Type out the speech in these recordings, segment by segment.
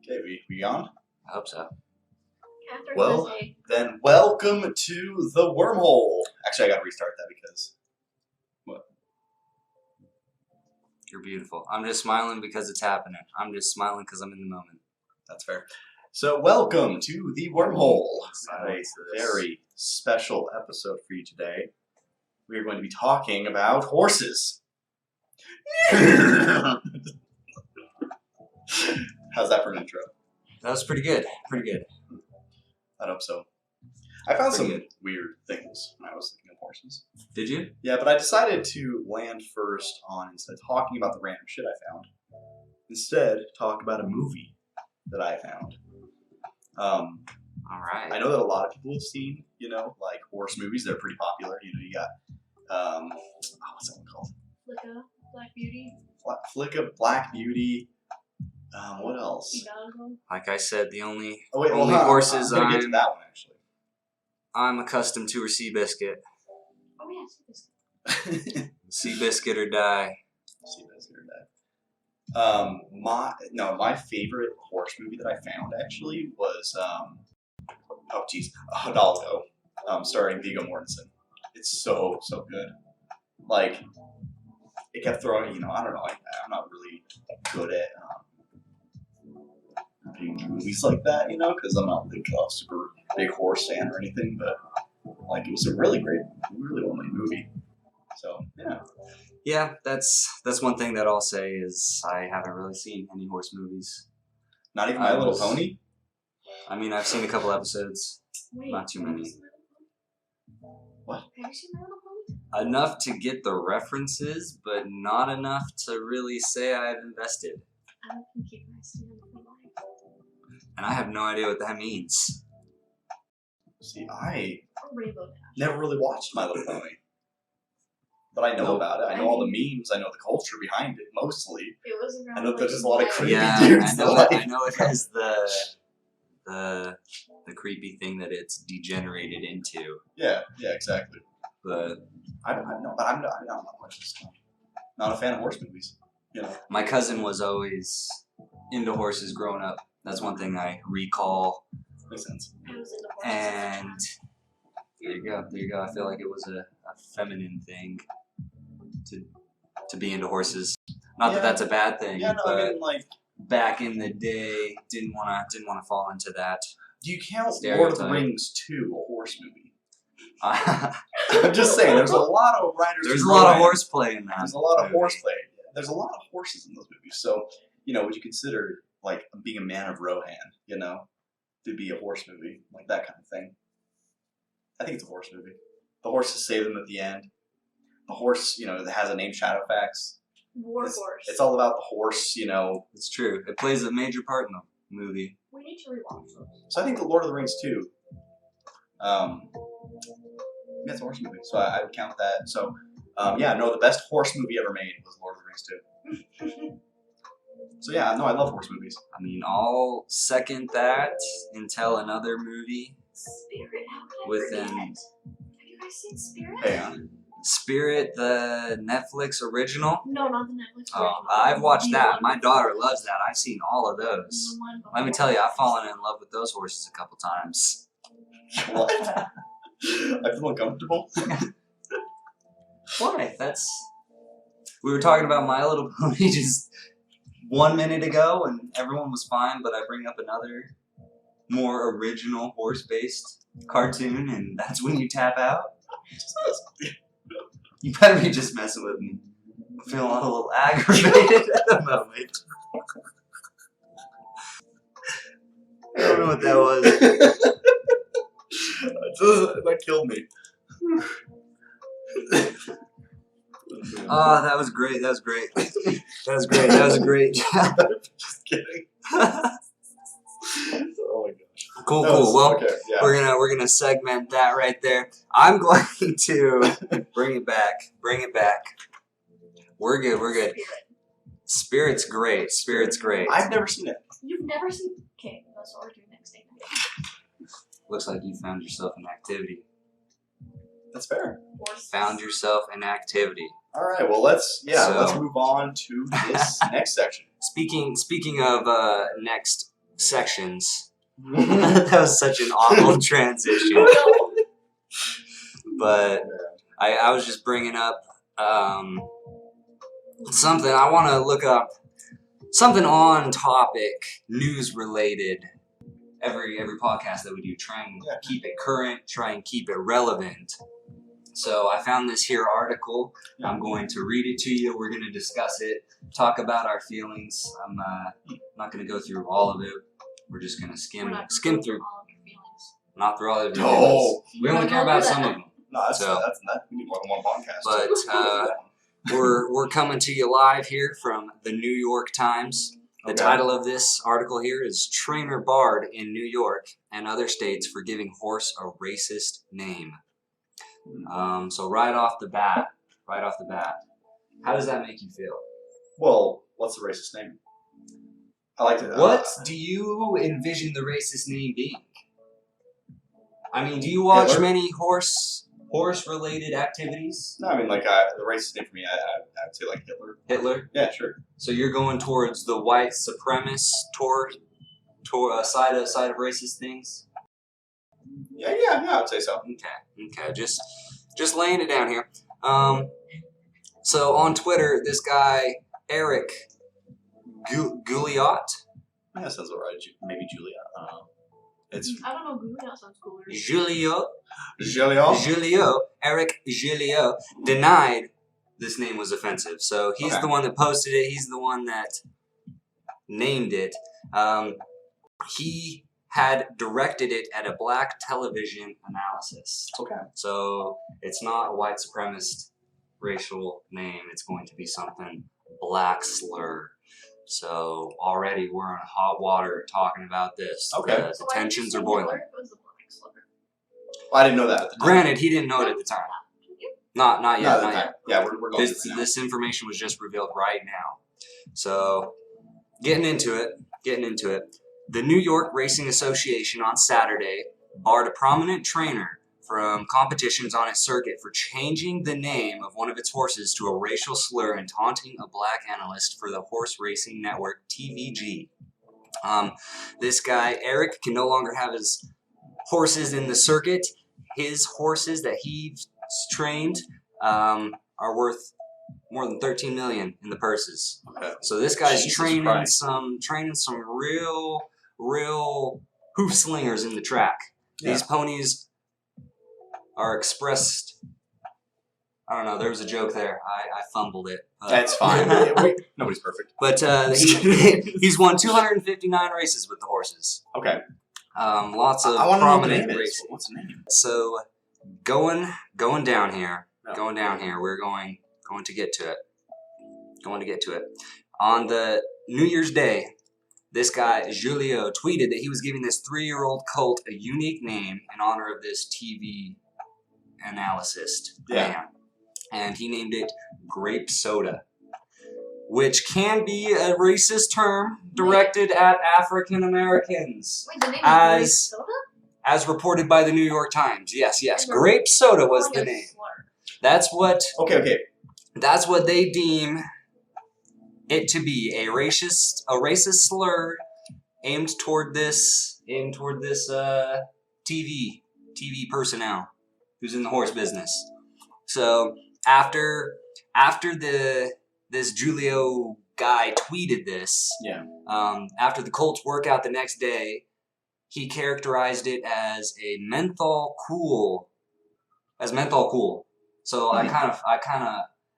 Okay, we on? I hope so. Well, then welcome to the Wormhole. Actually, I gotta restart that because... What? You're beautiful. I'm just smiling because it's happening. I'm just smiling because I'm in the moment. That's fair. So, welcome to the Wormhole. A very special episode for you today. We are going to be talking about horses. How's that for an intro? That was pretty good. Pretty good. I hope so. I found some weird things when I was looking at horses. Did you? Yeah, but I decided to land first on, instead of talking about the random shit I found, instead talk about a movie that I found. Alright. I know that a lot of people have seen, like horse movies. They're pretty popular. You got, what's that one called? Flicka, Black Beauty. Flicka, Black Beauty. What else? Like I said, the only I'm horses gonna get to that one actually. I'm accustomed to are Seabiscuit. Oh yeah, Seabiscuit. Seabiscuit or die. Seabiscuit or die. My favorite horse movie that I found actually was Hidalgo, starring Viggo Mortensen. It's so good. Like, it kept throwing. I don't know. I'm not really good at movies like that, because I'm not like a super big horse fan or anything, but like it was a really well-made movie. So yeah. Yeah, that's one thing that I'll say is I haven't really seen any horse movies. Not even My Little Pony? I mean, I've seen a couple episodes. Wait, not too many. What? Have you seen My Little Pony? Enough to get the references, but not enough to really say I've invested. I can keep my stand for life. And I have no idea what that means. See, I Rainbow Dash. never really watched My Little Pony. But I know about it. I know all the memes. I know the culture behind it, mostly. It was around. I know there's just a lot of creepy dudes. I know it has the creepy thing that it's degenerated into. Yeah, exactly. But I'm not much this time. Not a fan of horse movies. My cousin was always into horses growing up. That's one thing I recall. Makes sense. And there you go. I feel like it was a feminine thing to be into horses. Not that that's a bad thing. Yeah, no, but I mean, like, back in the day, didn't wanna fall into that. Do you count stereotype. Lord of the Rings 2 a horse movie? I'm just saying, there's a lot of riders. There's a lot of horseplay in that. There's a lot of horseplay. There's a lot of horses in those movies. So, would you consider like being a man of Rohan, to be a horse movie, like that kind of thing? I think it's a horse movie. The horses save them at the end. The horse, that has a name, Shadowfax. Horse. It's all about the horse, It's true. It plays a major part in the movie. We need to rewatch those. So I think the Lord of the Rings 2, it's a horse movie, so I would count that. So, the best horse movie ever made was Lord of the Rings 2. So yeah, no, I love horse movies. I mean, I'll second that until another movie. Spirit, how could I forget? Have you guys seen Spirit? Yeah. Spirit, the Netflix original? No, not the Netflix Oh, original. I've watched that. My daughter loves that. I've seen all of those. Let me tell you, I've fallen in love with those horses a couple times. What? I feel uncomfortable. Why? We were talking about My Little Pony just 1 minute ago, and everyone was fine, but I bring up another more original horse-based cartoon, and that's when you tap out? You better be just messing with me. I'm feeling a little aggravated at the moment. I don't know what that was. That killed me. Oh, that was great. That was great. That was a great job. Just kidding. Oh my gosh. Cool. Well, okay, yeah. we're gonna segment that right there. I'm going to bring it back. We're good. Spirit's great. I've never seen it. You've never seen? Okay, that's what we're doing next thing. Looks like you found yourself an activity. That's fair. Found yourself an activity. All right. Well, let's move on to this next section. Speaking of next sections. That was such an awful transition. But I was just bringing up something. I want to look up something on topic, news related. Every podcast that we do, try and keep it current, try and keep it relevant. So I found this here article. I'm going to read it to you. We're going to discuss it, talk about our feelings. I'm not going to go through all of it. We're just going to skim through. All of your feelings. Not through all of your No. feelings. We only No, care don't about do some that. of them. No, So- we need more than one podcast. But we're coming to you live here from the New York Times. The Okay. title of this article here is "Trainer Barred in New York and Other States for Giving Horse a Racist Name." So right off the bat, how does that make you feel? Well, what's the racist name? I like to. What do you envision the racist name being? I mean, do you watch Hitler? many horse-related activities? No, I mean like the racist name for me, I'd say like Hitler. Hitler? Yeah, sure. So you're going towards the white supremacist side of racist things? Yeah, I'd say so. Okay. Just laying it down here. So on Twitter, this guy Eric Gouliot, Yeah, sounds alright. Maybe Julia. It's I don't know. Google sounds cooler. Eric Gilliot denied this name was offensive. So he's Okay. the one that posted it. He's the one that named it. He had directed it at a black television analysis. okay. So it's not a white supremacist racial name. It's going to be something black slur. So already we're in hot water talking about this. Okay. The So why did you tensions say are boiling. Hitler? It was the black slur. Well, I didn't know that at the time. Granted, he didn't know it at the time. Not No, yet. at the Not time. yet. Yeah, we're going This through it now. this information was just revealed right now. So getting into it. The New York Racing Association on Saturday barred a prominent trainer from competitions on its circuit for changing the name of one of its horses to a racial slur and taunting a black analyst for the horse racing network TVG. This guy, Eric, can no longer have his horses in the circuit. His horses that he's trained are worth more than $13 million in the purses. Okay. So this guy's Jesus training Christ. some real hoof slingers in the track. Yeah. These ponies are expressed. I don't know. There was a joke there. I fumbled it. That's fine. Nobody's perfect. But he's won 259 races with the horses. Okay. Lots of I want to know what the prominent name is. races. What's the name? So going down here. No. Going down here. We're going to get to it. On the New Year's Day, this guy, Julio, tweeted that he was giving this 3-year-old colt a unique name in honor of this TV analyst man. And he named it Grape Soda, which can be a racist term directed at African Americans, Wait, the name is As- Grape Soda? as reported by the New York Times. Yes, And the- Grape Soda was Calling the it name. slur. That's what they deem it to be, a racist slur aimed toward this TV personnel who's in the horse business. So after this Julio guy tweeted this, after the Colts workout the next day, he characterized it as a menthol cool. So I kind of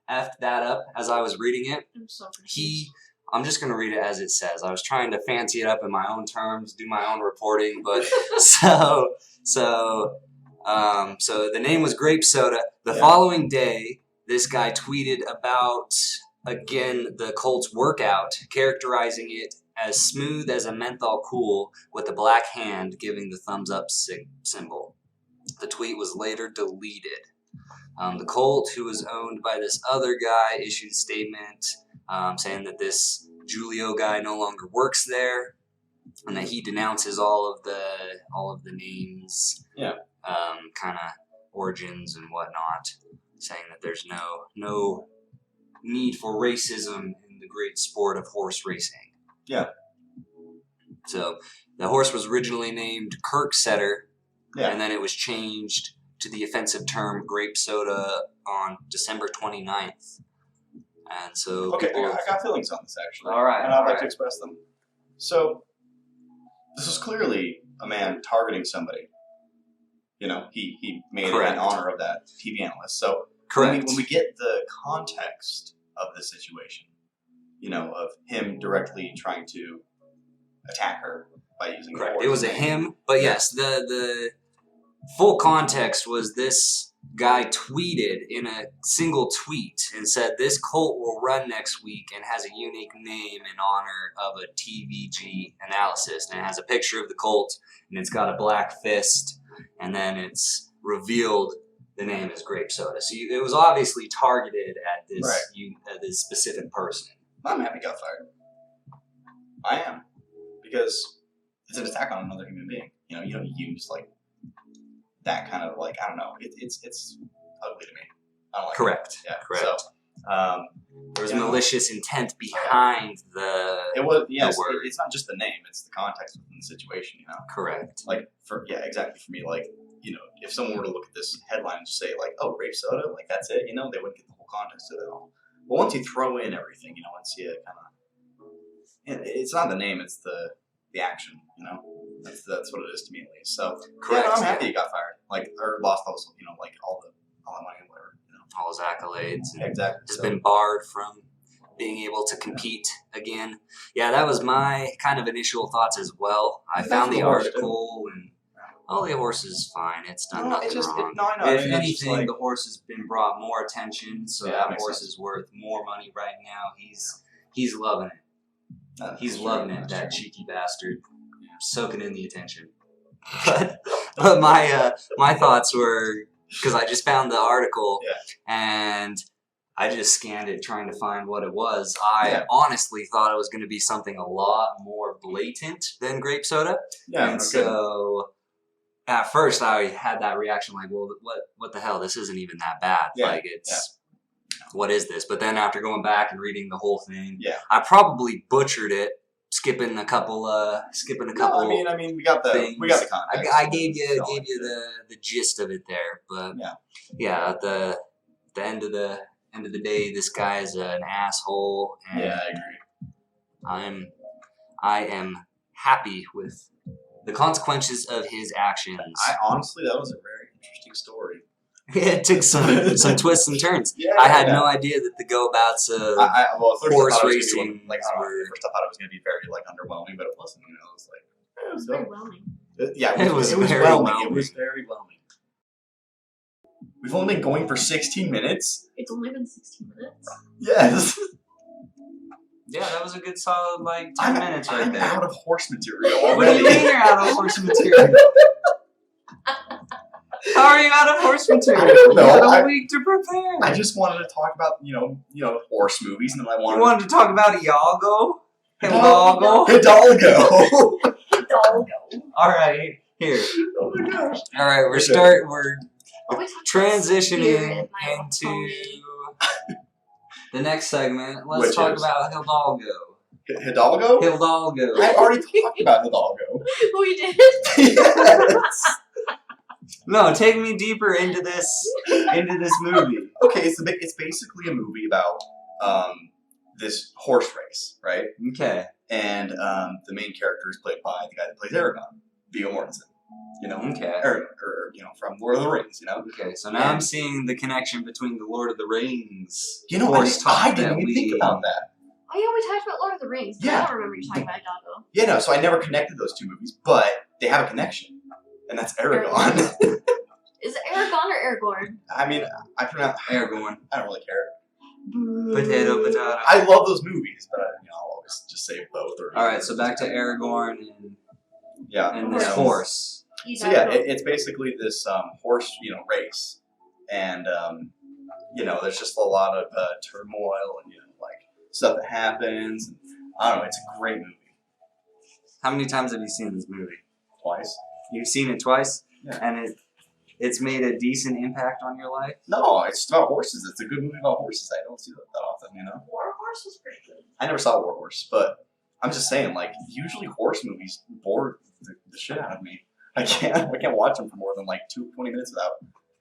effed that up as I was reading it. I'm so confused. I'm just gonna read it as it says. I was trying to fancy it up in my own terms, do my own reporting, but so the name was Grape Soda. The following day, this guy tweeted about again the Colts workout, characterizing it as smooth as a menthol cool with a black hand giving the thumbs up symbol. The tweet was later deleted. The Colt, who was owned by this other guy, issued a statement saying that this Julio guy no longer works there, and that he denounces all of the names, kind of origins and whatnot, saying that there's no need for racism in the great sport of horse racing. Yeah. So the horse was originally named Kirk Setter, Yeah. and then it was changed to the offensive term grape soda on December 29th. And so Okay, people I got feelings on this actually. All right, and I'd all like right. to express them. So, this is clearly a man targeting somebody. You know, he made it Correct. in honor of that TV analyst. So, Correct. when we get the context of the situation, you know, of him directly trying to attack her by using Correct. the It was a horse's name. him, but yes, the full context was this guy tweeted in a single tweet and said this colt will run next week and has a unique name in honor of a TVG analysis, and it has a picture of the colt and it's got a black fist, and then it's revealed the name is grape soda. So it was obviously targeted at this this specific person. I'm happy he got fired. I am, because it's an attack on another human being. You know, you don't use like that kind of like, I don't know. It's ugly to me. I don't like Correct. it. Yeah. Correct. So, There was you know, malicious intent behind the it was yes. word. It's not just the name; it's the context within the situation. You know, correct. like exactly. For me, like, you know, if someone were to look at this headline and just say like, "Oh, grape soda," like that's it. You know, they wouldn't get the whole context of it all. But once you throw in everything, you know, once you kind of, it's not the name; it's the action. You know, that's what it is to me at least. So, Correct. yeah, I'm happy he got fired. Like, or lost all, you know, like all the money and whatever. You know, All his accolades. And exactly. has So, been barred from being able to compete again. Yeah, that was my kind of initial thoughts as well. I That's found the the horse, article and the horse is fine. It's done No, nothing it's just wrong. no, I know. If I mean, it's just anything, like, the horse has been brought more attention, so Yeah, that that makes horse sense. is worth more money right now. He's loving it. He's loving it. That cheeky bastard, soaking in the attention. But my thoughts were, because I just found the article and I just scanned it trying to find what it was. I honestly thought it was going to be something a lot more blatant than grape soda. Yeah, And so at first I had that reaction like, well, what the hell? This isn't even that bad. Yeah, Like, it's, what is this? But then after going back and reading the whole thing, Yeah. I probably butchered it, skipping a couple. No, I mean, we got the context. I gave you the gist of it there, but at the end of the day, this guy is an asshole, and Yeah, I agree. I am happy with the consequences of his actions. Honestly, that was a very interesting story. It took some twists and turns. Yeah, I had no idea that the go-abouts of Well, at first horse I thought it was gonna be racing like, I don't know, were- at first I thought it was going to be very like underwhelming, but it wasn't. You know, it was like It was very whelming. it was very whelming. It whelming. was very whelming. We've only been going for 16 minutes. It's only been 16 minutes. Yes. Yeah, that was a good solid 10 minutes right I'm there. out of horse material What do already. you mean you're out of horse material? How are you out of horse material? I don't know. You had a week to prepare. I just wanted to talk about you know horse movies, and then I You wanted wanted to talk about Iago? Hidalgo. Hidalgo. Hidalgo. All right, here. Oh my gosh. All right, we're Oh, we talked about transitioning Spirit and My Little into Pony. the next segment. Let's Which talk is? about Hidalgo. Hidalgo? Hidalgo. I already talked about Hidalgo. We did. Yes. No, take me deeper into this movie. Okay, it's basically a movie about this horse race, right? Okay. And the main character is played by the guy that plays Aragon, Viggo Mortensen. You know, Okay. or from Lord of the Rings. You know, Okay, so now I'm seeing the connection between the Lord of the Rings. you know, horse talk I didn't that even think about that. Oh yeah, we talked about Lord of the Rings. Yeah. I don't remember you talking about Hidalgo. Yeah, no, so I never connected those two movies, but they have a connection, and that's Aragon. Is it Aragon or Aragorn? I mean, I pronounce. Aragorn. I don't really care. Potato, potato. I love those movies, but I'll always just say both. Or All right, so back to Aragorn and this Horse. horse. So yeah, it's basically this horse, race, and there's just a lot of turmoil and like stuff that happens. And, I don't know. It's a great movie. How many times have you seen this movie? Twice. You've seen it twice, Yeah. and it's made a decent impact on your life. No, it's just about horses. It's a good movie about horses. I don't see that often. War Horse was pretty good. I never saw War Horse, but I'm just saying, like, usually horse movies bore the shit out of me. I can't watch them for more than like 20 minutes without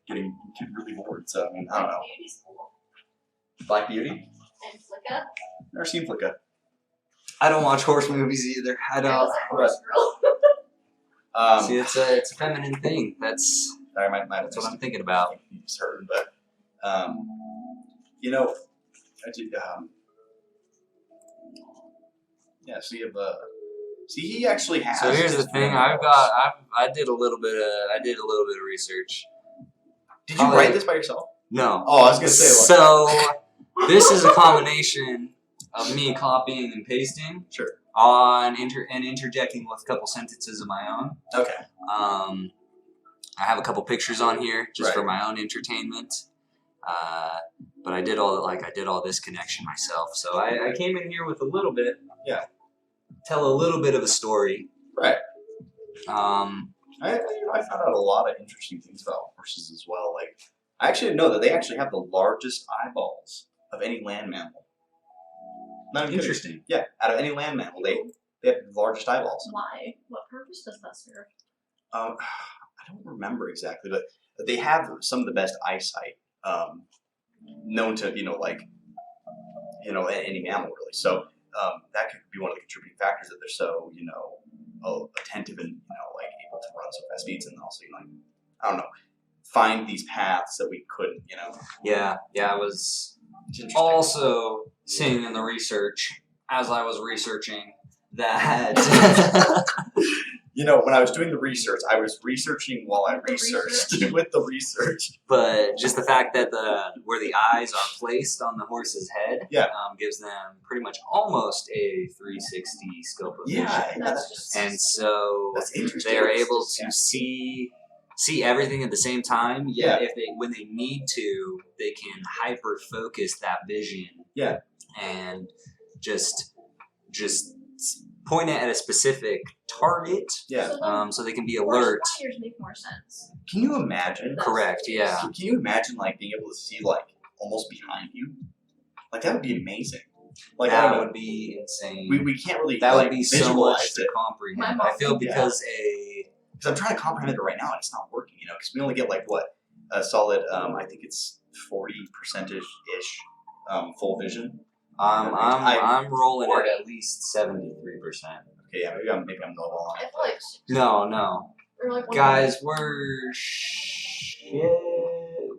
getting really bored. So I mean, I don't know. Beauty's cool. Black Beauty? And Flicka. Never seen Flicka. I don't watch horse movies either. I I don't. was a horse girl. See, it's a feminine thing. That's Sorry, my what I'm thinking about. You just heard, but you know, I did. Yeah. So you have see, he actually has. So here's the thing. I did a little bit of research. Did you write this by yourself? No. Oh, I was gonna say. So this is a combination of me copying and pasting. Sure. And interjecting with a couple sentences of my own. Okay. I have a couple pictures on here just Right. for my own entertainment. But I did all this connection myself. So I came in here with a little bit. Yeah. Tell a little bit of a story. Right. Um, I found out a lot of interesting things about horses as well. Like, I actually didn't know that they actually have the largest eyeballs of any land mammal. Not even kidding. Interesting. Yeah, out of any land mammal, they have the largest eyeballs. Why? What purpose does that serve? I don't remember exactly, but they have some of the best eyesight known to any mammal really. So that could be one of the contributing factors that they're so attentive and like able to run so fast speeds and also I don't know, find these paths that we couldn't. yeah. I was It's interesting. also seeing in the research as I was researching that. When I was doing the research, I was researching while I researched with the research. But just the fact that where the eyes are placed on the horse's head, Yeah. gives them pretty much almost a 360 scope of vision. That's just And so That's interesting. they are able to Yeah. see everything at the same time. Yet when they need to, they can hyper focus that vision. Yeah. And just point it at a specific target. Yeah. So they can be horse alert. riders make more sense. Can you imagine? Correct. Yeah. Can you imagine like being able to see like almost behind you? Like that would be amazing. Like I That don't know. would be insane. We can't really That like, would be so much visualize to it comprehend. My I mom- feel Yeah. because because I'm trying to comprehend it right now and it's not working. Because we only get like what a solid I think it's 40% ish full vision. I'm rolling at least 73%. Okay, yeah, maybe I'm low on I it. feel like No, or like guys, we're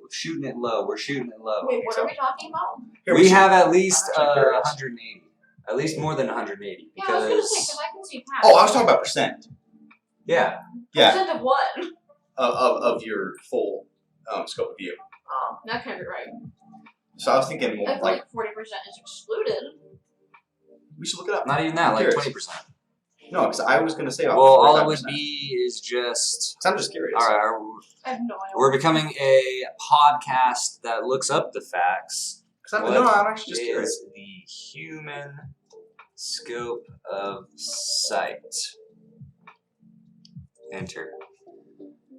shooting it low. We're shooting it low. Wait, what are we talking about? Here, We should- have at least I'm curious. 180, at least more than 180, Yeah, I was gonna say because because I can see past. Oh, I was talking about percent. yeah, Yeah, Percent of what? of your full scope of view. Oh, that can't be right. So I was thinking more I feel like like 40% is excluded. we should look it up. not even that, I'm like curious. 20%. No, because I was going to say about Well, all it 45%. would be is just. 'Cause I'm just curious. All right, I have no idea. we're becoming a podcast that looks up the facts. 'Cause What I'm actually just curious. is the human scope of sight? Enter.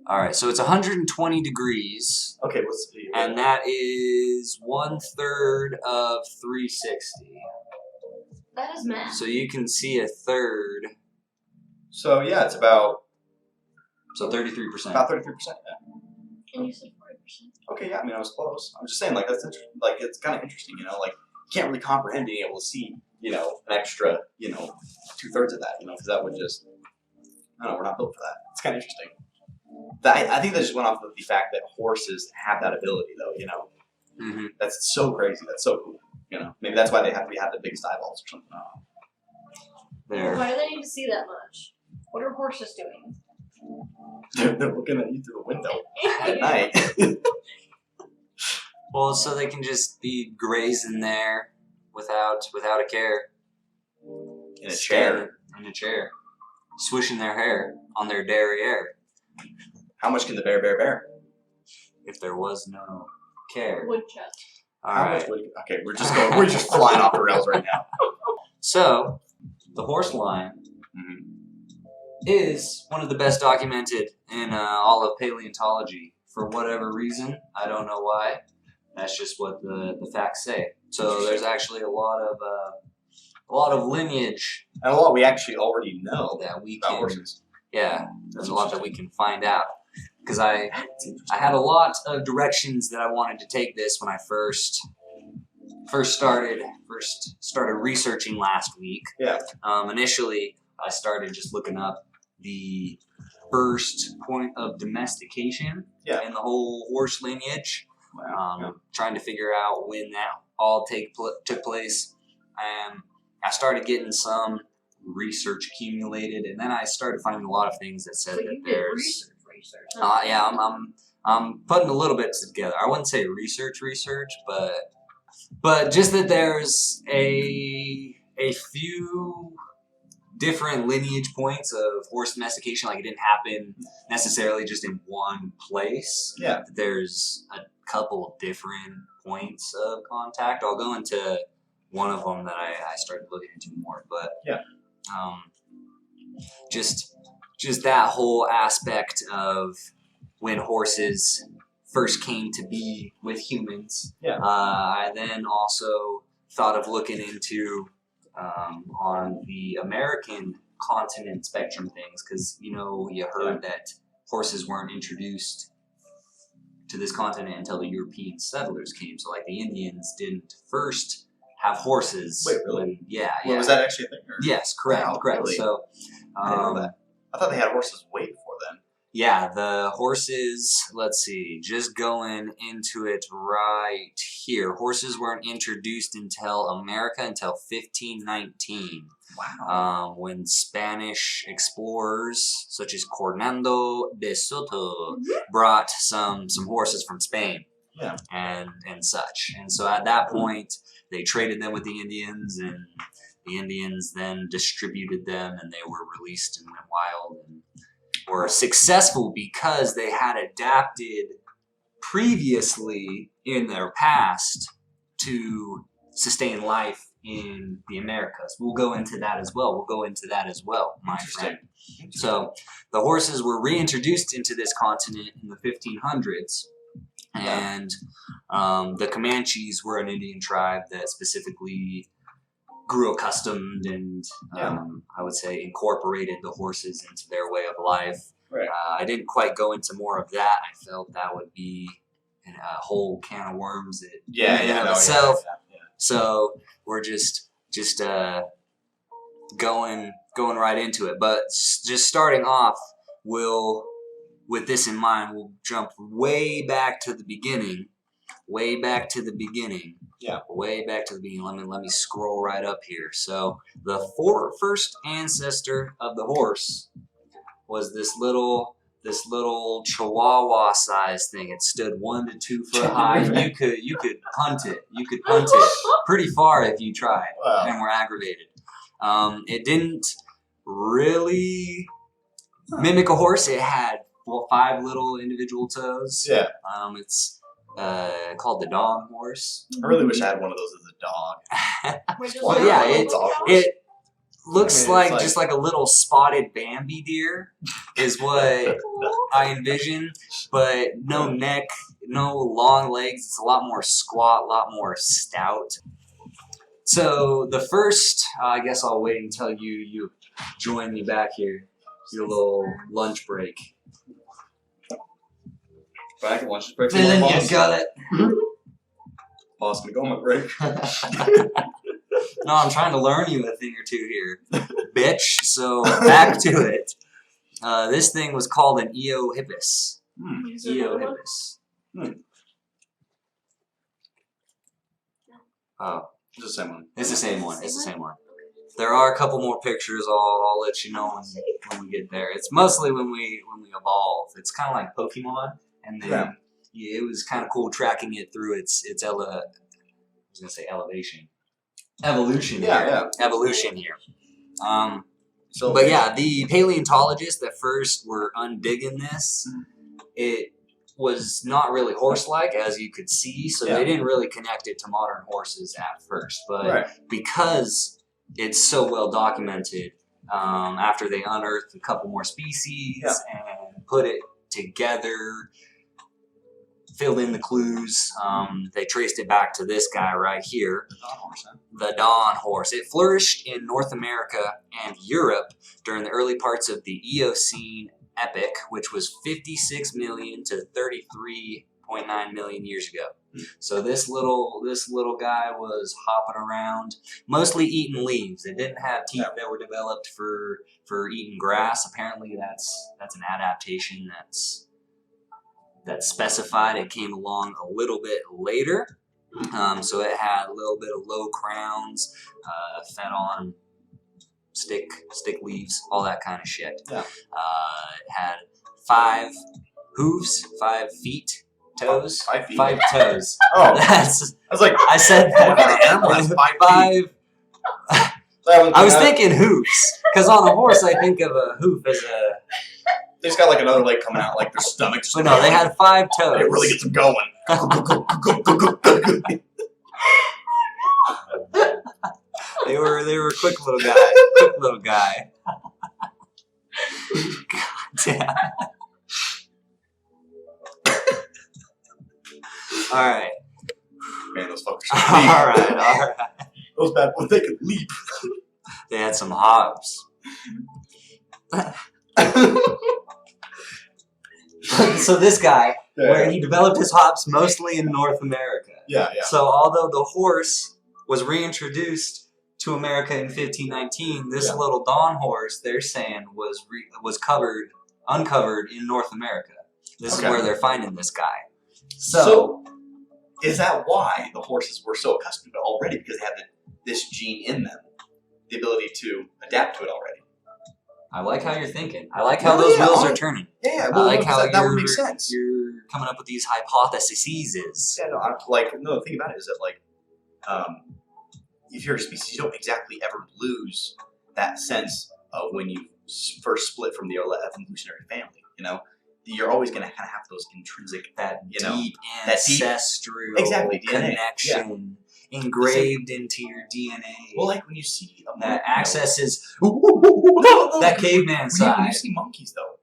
All right, so it's 120 degrees, Okay, let's see. and that is 1/3 of 360. That is math. So you can see a third, So yeah, it's about so 33%. 33%. Yeah. And you said 40%. Okay, yeah, I mean I was close. I'm just saying like that's like it's kind of interesting, like you can't really comprehend being able to see, an extra, 2/3 of that, because that would just I don't know, we're not built for that. It's kind of interesting. I think that just went off of the fact that horses have that ability, though. Mm-hmm. That's so crazy. That's so cool. Maybe that's why we have the biggest eyeballs or something. I don't know. There. Why do they need to see that much? What are horses doing? They're looking at you through the window at night. Well, so they can just be grazing there without a care. In a chair. In a chair. Swishing their hair on their derriere. How much can the bear? If there was no care. Woodchuck. How Alright. much would okay, we're just flying off the rails right now. So, the horse line is one of the best documented in all of paleontology. For whatever reason, I don't know why. That's just what the facts say. So there's actually a lot of lineage And a lot we actually already know that we about can. horses. Yeah, there's a lot that we can find out. Because I had a lot of directions that I wanted to take this when I first started researching last week. Yeah. Initially, I started just looking up the first point of domestication in the whole horse lineage. Wow. Trying to figure out when that all took place. And I started getting some research accumulated, and then I started finding a lot of things that said that there's I'm putting a little bit together. I wouldn't say research, but just that there's a few different lineage points of horse domestication. Like, it didn't happen necessarily just in one place. Yeah. There's a couple different points of contact. I'll go into one of them that I started looking into more, but just that whole aspect of when horses first came to be with humans. Yeah. I then also thought of looking into on the American continent spectrum things, because you heard that horses weren't introduced to this continent until the European settlers came. So, like, the Indians didn't first have horses. Wait, really? Yeah. Well, was that actually a thing? Or? Yes, correct, Wow, correct. really? So, I didn't know that. I thought they had horses way before then. yeah, the horses, let's see, just going into it right here. Horses weren't introduced until America until 1519. Wow. When Spanish explorers such as Cornando de Soto brought some horses from Spain. Yeah. And such. And so at that point, they traded them with the Indians, and the Indians then distributed them, and they were released and went wild and were successful because they had adapted previously in their past to sustain life in the Americas. We'll go into that as well. My friend. So the horses were reintroduced into this continent in the 1500s. And the Comanches were an Indian tribe that specifically grew accustomed and I would say incorporated the horses into their way of life. Right. I didn't quite go into more of that. I felt that would be a whole can of worms in and of itself. Yeah. So we're just going right into it. But just starting off, with this in mind, we'll jump way back to the beginning. Yeah. Way back to the beginning. Let me scroll right up here. So the first ancestor of the horse was this little Chihuahua size thing. It stood 1 to 2 foot high. You could punt it. You could punt it pretty far if you tried and were aggravated. It didn't really mimic a horse. It had 5 little individual toes. Yeah. It's called the dog horse. I really wish I had one of those as a dog. Well, yeah, it looks like just like a little spotted Bambi deer is what I envision, but no neck, no long legs. It's a lot more squat, a lot more stout. So the first, I guess I'll wait until you join me back here. Your little lunch break. Back at lunch break. Feeling you got it. Boss, gonna go on my break. No, I'm trying to learn you a thing or two here, bitch. So back to it. This thing was called an Eohippus. Eohippus. Oh, It's the same one. it's the same one. It's the same one. There are a couple more pictures. I'll let you know when we get there. It's mostly when we evolve. It's kind of like Pokemon, and then it was kind of cool tracking it through its elevation. Evolution here. Evolution here. So, But yeah, the paleontologists that first were undigging this, it was not really horse-like, as you could see, so they didn't really connect it to modern horses at first. But because it's so well documented, after they unearthed a couple more species and put it together filled in the clues. They traced it back to this guy right here, The Dawn Horse, huh? the Dawn Horse. It flourished in North America and Europe during the early parts of the Eocene epoch, which was 56 million to 33.9 million years ago. So this little guy was hopping around, mostly eating leaves. It didn't have teeth that were developed for eating grass. Apparently, that's an adaptation that's specified. It came along a little bit later, so it had a little bit of low crowns, fed on stick leaves, all that kind of shit. Yeah. It had 5 hooves, 5 feet. Toes? 5 feet. 5 toes. Oh, That's. I was like, I said that. what kind of animal has 5 feet? 5. I was thinking hoofs, because on a horse I think of a hoof as a. They just got like another leg coming out, like their stomachs. But no, they had 5 toes. It really gets them going. They were a quick little guy. Quick little guy. God damn. All right. Man, those fuckers. All right. Those bad boys, they could leap. They had some hops. So this guy, where he developed his hops mostly in North America. Yeah. So although the horse was reintroduced to America in 1519, this little Dawn horse, they're saying, was uncovered in North America. This is where they're finding this guy. So is that why the horses were so accustomed to it already? Because they have this gene in them, the ability to adapt to it already. I like how you're thinking. I like how those wheels are turning. Yeah, I like how that would make sense. You're coming up with these hypotheses. Yeah, the thing about it is that if you're a species, you don't exactly ever lose that sense of when you first split from the evolutionary family. You know, you're always going to kind of have those intrinsic, deep ancestral connection engraved into your DNA. Well, like when you see that accesses that caveman side. When you see monkeys, though,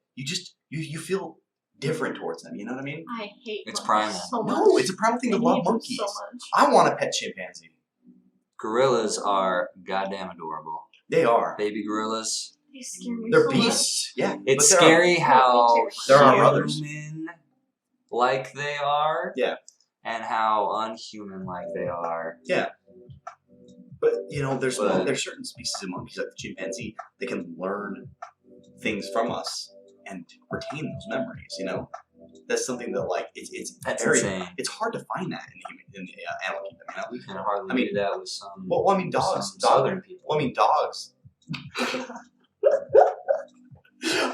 you feel different towards them. You know what I mean? I hate it's monkeys primal. so much. No, it's a primal thing to love monkeys. So much. I want a pet chimpanzee. Gorillas are goddamn adorable. They are. Baby gorillas. They scare me They're so beasts. much. Yeah. It's scary how they're our brothers. human-like they are. Yeah. And how unhuman-like they are. Yeah. But, there's certain species of monkeys, like the chimpanzee, they can learn things from us and retain those memories, That's something that, That's insane. It's hard to find that in the animal kingdom, We can hardly do that with some. Well, I mean, dogs. Southern people. Well, I mean, dogs.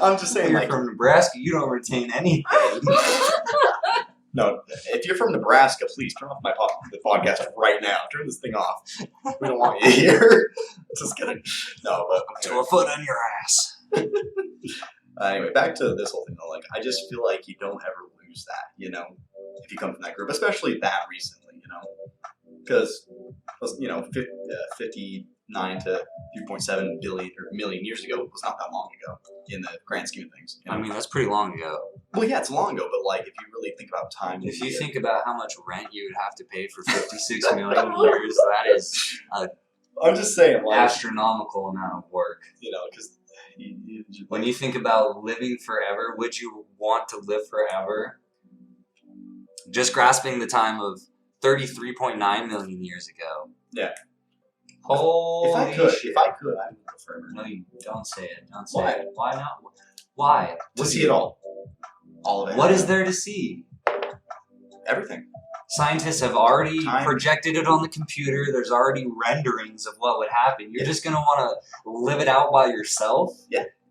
I'm just saying, you're from Nebraska, you don't retain anything. No, if you're from Nebraska, please turn off the podcast right now. Turn this thing off. We don't want you here. Just kidding. No, but To a foot on your ass. Anyway, back to this whole thing though. I just feel like you don't ever lose that, if you come from that group, especially that recently, because 59 to 3.7 million years ago was not that long ago in the grand scheme of things. I mean, that's pretty long ago. Well, yeah, it's long ago, but if you really think about time, if you think about how much rent you would have to pay for 56 million years, that is I'm just saying, astronomical amount of work. Because when you think about living forever, would you want to live forever? Just grasping the time of 33.9 million years ago. Yeah. Holy shit. If I could, I would live forever. No, you don't say it. Don't say it. Why not? Why? To see it all. All of it. What is there to see? Everything. Scientists have already projected it on the computer. There's already renderings of what would happen. You're just going to want to live it out by yourself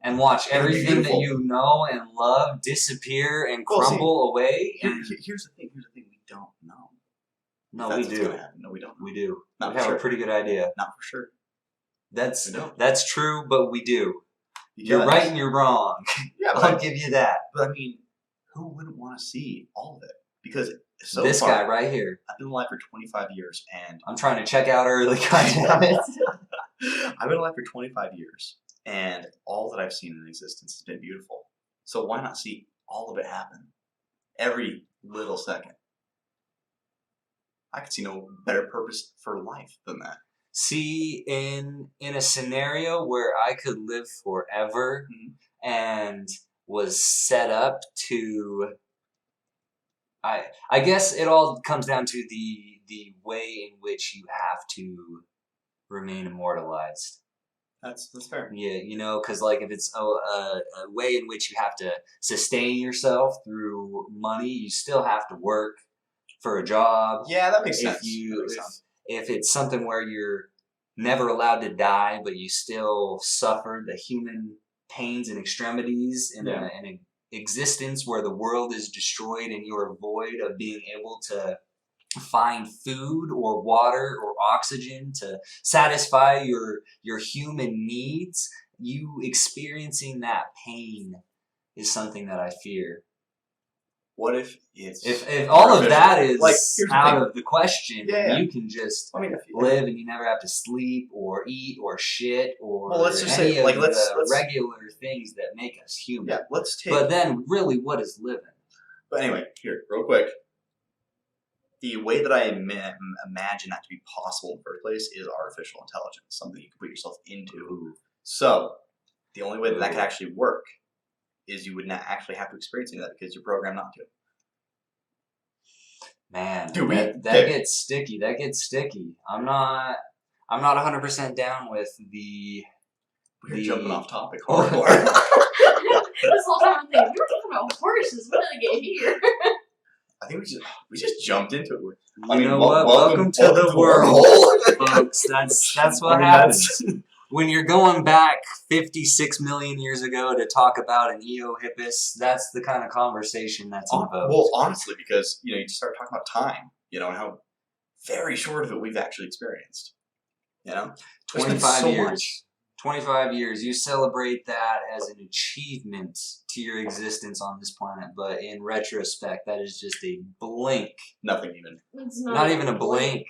and watch everything that you know and love disappear and crumble away. Here's the thing. We don't know. No, we do. No, we don't. We do. Not we have a pretty good idea. Not for sure. That's true, but we do. Because, you're right and you're wrong. Yeah, I'll give you that. But I mean, who wouldn't want to see all of it? Because this guy right here. I've been alive for 25 years, and I'm trying to check out early. Goddamn it! I've been alive for 25 years, and all that I've seen in existence has been beautiful. So why not see all of it happen? Every little second. I could see no better purpose for life than that. See, in a scenario where I could live forever and was set up to, I guess it all comes down to the way in which you have to remain immortalized. That's fair. Yeah, because like if it's a way in which you have to sustain yourself through money, you still have to work for a job. Yeah, that makes sense. If it's something where you're never allowed to die, but you still suffer the human pains and extremities in an existence where the world is destroyed and you're void of being able to find food or water or oxygen to satisfy your human needs, you experiencing that pain is something that I fear. What if it's if all of that is like, out of the question, yeah. you can just live and you never have to sleep or eat or shit or let's just any say, of like, the regular things that make us human. Yeah, let's take. But then, really, what is living? But anyway, here, real quick. The way that I imagine that to be possible in the first place is artificial intelligence, something you can put yourself into. Ooh. So, the only way that could actually work is you would not actually have to experience any of that because you're programmed not to. Man, that gets sticky. That gets sticky. I'm not 100% down with the. We're jumping off topic This whole time I'm thinking, we were talking about horses. When did I get here? I think we just jumped into it. You know what? Welcome to the wormhole, folks. That's what happens when you're going back 56 million years ago to talk about an EQUUS. That's the kind of conversation that's invoked. Well, honestly, because you start talking about time, and how very short of it we've actually experienced. 25 years. 25 years. You celebrate that as an achievement to your existence on this planet, but in retrospect, that is just a blink. Nothing even. It's not even a blink.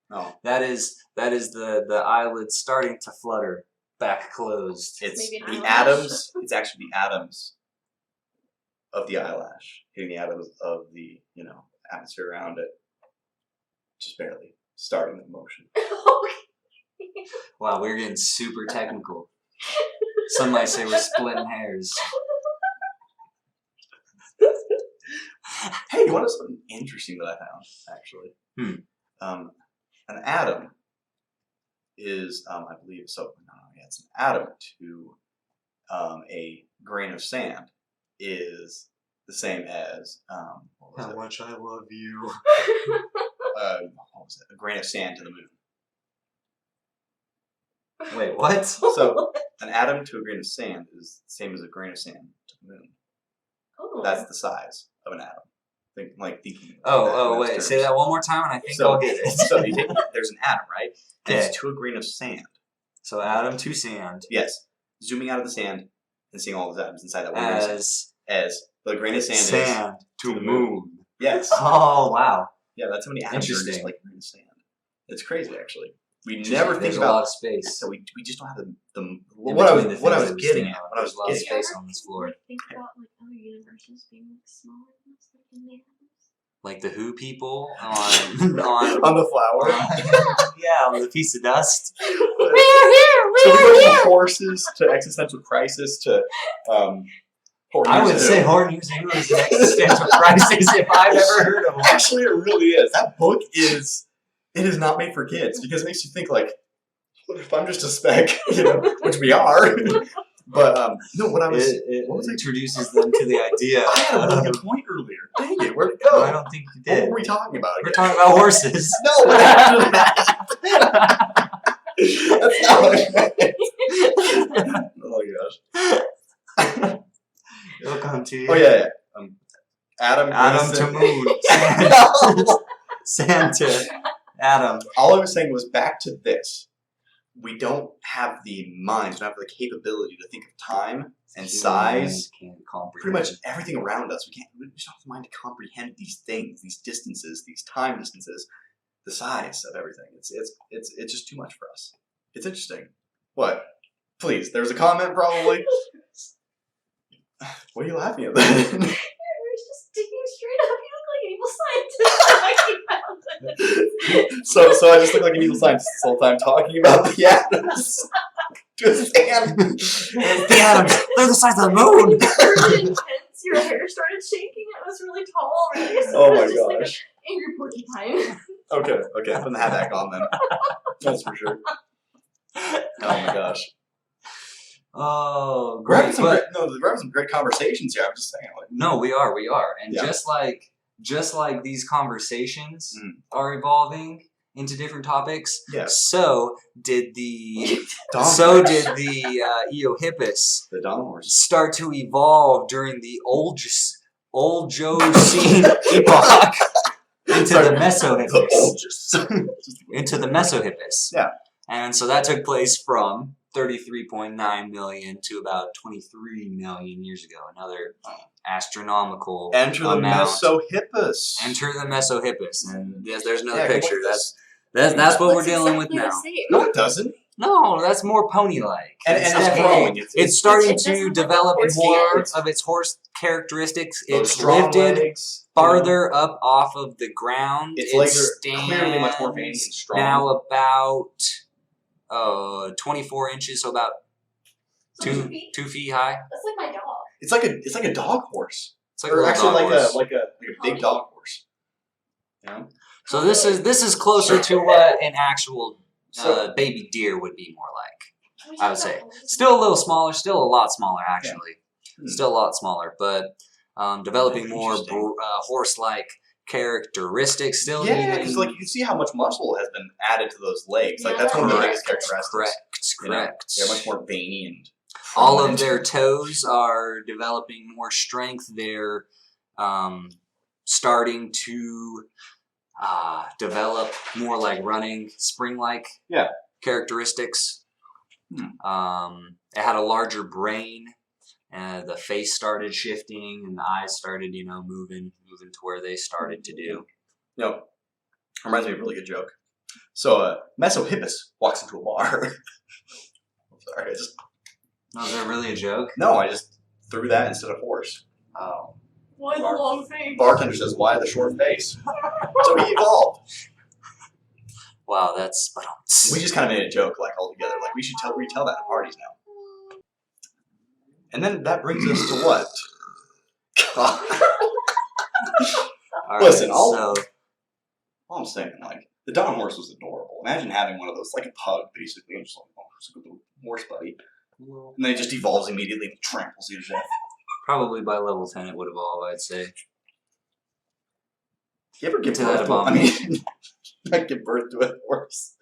No. That is the eyelids starting to flutter, back closed. It's the atoms. It's actually the atoms of the eyelash hitting the atoms of the atmosphere around it, just barely starting the motion. Wow, we're getting super technical. Some might say we're splitting hairs. Hey, you want to know something interesting that I found, actually? An atom is, I believe, it's an atom to a grain of sand is the same as, how much I love you. What was it? A grain of sand to the moon. Wait, what? So, an atom to a grain of sand is the same as a grain of sand to the moon. Oh. That's the size of an atom. Thinking. Wait. Terms. Say that one more time, and I think I'll get it. So there's an atom, right? And it's to a grain of sand. So atom to sand. Yes. Zooming out of the sand and seeing all those atoms inside that one grain of sand. As the grain of sand is to the moon. Yes. Oh wow. Yeah, that's how many atoms are just like a grain of sand. It's crazy, actually. We never think There's about a lot of space. So we just don't have the what I was getting at. There's a lot of space on this floor. Think about other universes being smaller than us, like in the atoms. Like the Who people on on the flower. On the piece of dust. We are here. So we go from horses to existential crisis to I would say Horners is an existential crisis if I've ever heard of one. Actually, it really is. That book is not made for kids because it makes you think like, what if I'm just a speck, which we are. But it introduces them to the idea. I had a really good point earlier. Dang it, where'd it go? No, I don't think you did. What were we talking about again? We're talking about horses. No, we're not that. That's not what I meant. Oh my gosh. It'll come to you. Oh yeah. Atom to moon. Sand to atom. All I was saying was back to this. We don't have the minds, we don't have the capability to think of time and size. Pretty much everything around us. We just don't have the mind to comprehend these things, these distances, these time distances, the size of everything. It's just too much for us. It's interesting. What? Please, there's a comment probably. What are you laughing at? You're just digging straight up. You look like an evil scientist. So I just look like an evil scientist this whole time talking about the atoms. Just The atoms, they're the size of the moon. It was really intense. Your hair started shaking. It was really tall already. So Oh it my was just like gosh. an angry porcupine. Okay, I'm putting the hat back on then. That's for sure. Oh my gosh. Oh, We're having great. we're having some great conversations here. I'm just saying, like, No, we are, and Yeah. just like these conversations Mm. are evolving into different topics. Yes. So did the Eohippus the Don horse. start to evolve during the Oligocene epoch into the Mesohippus. Into the Mesohippus. Yeah. And so that took place from 33.9 million to about 23 million years ago. Another astronomical Enter the amount. Mesohippus. Enter the Mesohippus. And yes, there's another Yeah, go picture. with this. That's what we're Looks dealing with exactly now. the same. No, it doesn't. No, that's more pony-like. And it's definitely- growing. It's starting It doesn't to look develop like more horse of its horse characteristics. Those It's strong lifted legs, farther up off of the ground. Its It legs are clearly much more veiny and stands strong. now about 24 inches, so about So 2 feet? 2 feet high. That's like my dog. It's like a dog horse. It's like a Or little actually dog like horse. a big dog horse. You know? So this is closer to what an actual So- baby deer would be more like. Can we I talk would say. about horses? Still a little smaller, still a lot smaller actually. Hmm. Still a lot smaller, but developing more Interesting. horse-like characteristics. Still Yeah, needing. because like you can see how much muscle has been added to those legs. Like Yeah, that's one of the correct, biggest characteristics. correct, You know? correct. They're much more veiny and All of prominent. their toes are developing more strength. They're starting to develop more like running, spring-like Yeah. characteristics. It had a larger brain. The face started shifting, and the eyes started, moving to where they started to do. You know, reminds me of a really good joke. So Mesohippus walks into a bar. Sorry, No, is that really a joke? I just threw that instead of horse. Oh. Why the Bar- long face? Bartender says, "Why the short face?" So he evolved. Wow, that's. We just kind of made a joke like all together. Like we should retell that at parties now. And then that brings us to what? God. All Listen, right, all so I'm saying, like the Don horse was adorable. Imagine having one of those, like a pug, basically, and just like, oh, it's a good little horse buddy. And then it just evolves immediately and tramples you to death. probably by level 10 it would evolve, I'd say. You ever give To birth that to I mean, not give birth to a horse.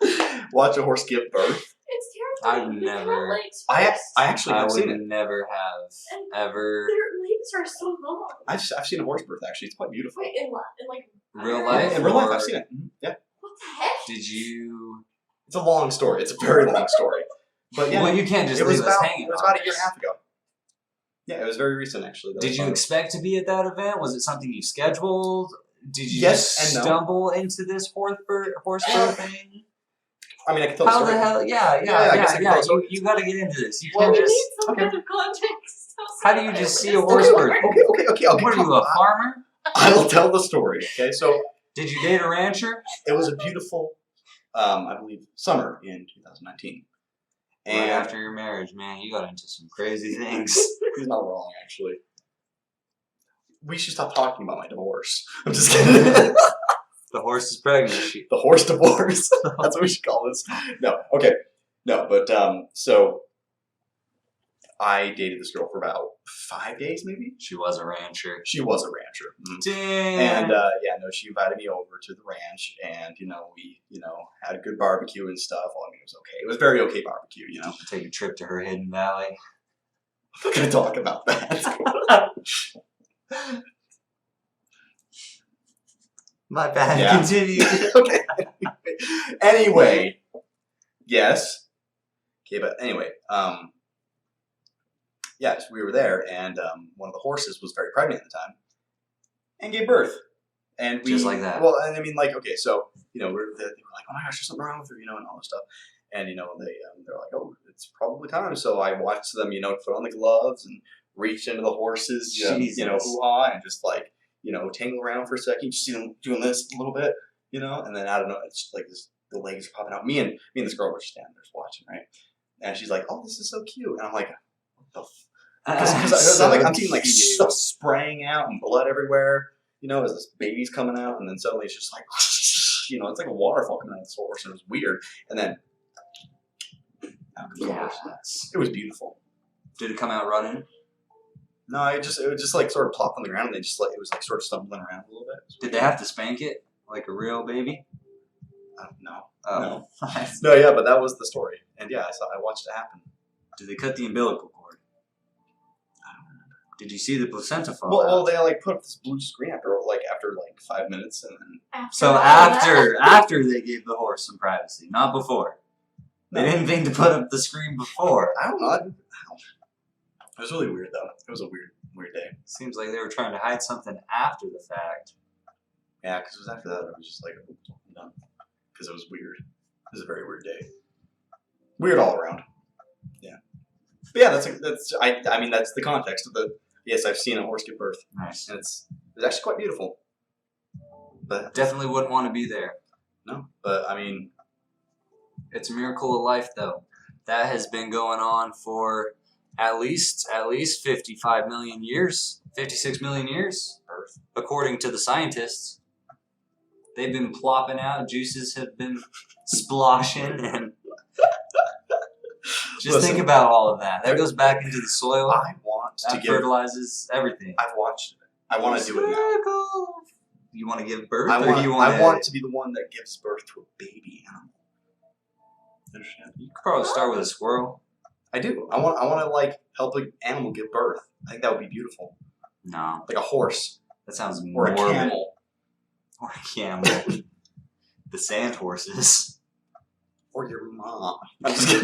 Watch a horse give birth. It's terrifying. I've They have never- legs I first, actually I have would seen it. never have and ever their legs are so long. I've seen a horse birth actually. It's quite beautiful. Wait, in like real life. In real life, or I've seen it. Yeah, what the heck? Did you? it's a long story. It's a very long story. But yeah, Well, you can't just it was leave us about hanging. it was on about a year and a this. half ago. Yeah, it was very recent actually. Did you expect to be at that event? Was it something you scheduled? Did you Yes just and no. stumble into this horse birthing? I mean, I can tell the How story. the hell? Yeah, I guess I can tell the story. You got to get into this. You Well, can't we just. need some okay. kind of context. How do you just see a It's horse not birth? Okay. I'll What are you, a farmer? I'll tell the story. Okay, so Did you date a rancher? it was a beautiful, I believe, summer in 2019. Right And after your marriage, man, you got into some crazy things. he's not wrong, actually. We should stop talking about my divorce. I'm just kidding. The horse is pregnant. The horse divorce. That's what we should call this. No, okay. No, but so I dated this girl for about 5 days, maybe. She was a rancher. She was a rancher. Mhm. Damn. And she invited me over to the ranch, and we had a good barbecue and stuff. Well, I mean, it was okay. It was very okay barbecue. Take a trip to her hidden valley. I'm not gonna talk about that. My bad. Yeah. Continue. Okay. Anyway, yes. Okay, but anyway, yes, we were there, and one of the horses was very pregnant at the time, and gave birth. And we Just like that. Well, and I mean, like, okay, so they were like, oh my gosh, there's something wrong with her, and all this stuff. And they're like, oh, it's probably time. So I watched them, put on the gloves and reach into the horses, Jesus. hoo-ha, and just like, tangle around for a second. You see them doing this a little bit, you know. And then I don't know, it's just like the legs are popping out. Me and this girl were standing there watching, right? And she's like, "Oh, this is so cute," and I'm like, "What the?" Because I'm seeing like stuff spraying out and blood everywhere, you know, as this baby's coming out, and then suddenly it's just like, you know, it's like a waterfall coming out of this horse, and it was weird. And then out comes the horse. It was beautiful. Did it come out running? No, it was just like sort of plopped on the ground, and they just like it was like sort of stumbling around a little bit. Did they have to spank it like a real baby? No. Oh. No, yeah, but that was the story, and yeah, I watched it happen. Did they cut the umbilical cord? I don't remember. Did you see the placenta fall Well, out? they like put up this blue screen after 5 minutes, and then So after they gave the horse some privacy, not before. They didn't think to put up the screen before. I don't know. It was really weird though. It was a weird day. Seems like they were trying to hide something after the fact. Yeah, because it was after that I was just like, oh, I'm done. Because it was weird. It was a very weird day. Weird all around. Yeah. But yeah, I mean that's the context of the. Yes, I've seen a horse give birth, Nice. and it's actually quite beautiful. But Definitely wouldn't want to be there. no, but I mean, It's a miracle of life, though. That has been going on for at least 55 million years, 56 million years, Earth. according to the scientists. They've been plopping out. Juices have been sploshing, and just Listen, think about all of that. That goes back into the soil. I want to That give. fertilizes everything. I've watched it. I want to do it now. Miracle. You want to give birth, I or you want? I want to be the one that gives birth to a baby animal. Understand? You could probably start with a squirrel. I do. I want to like help an animal give birth. I think that would be beautiful. No, Like a horse that sounds or a morbid. camel Or a camel. The sand horses. or your mom. I'm just kidding.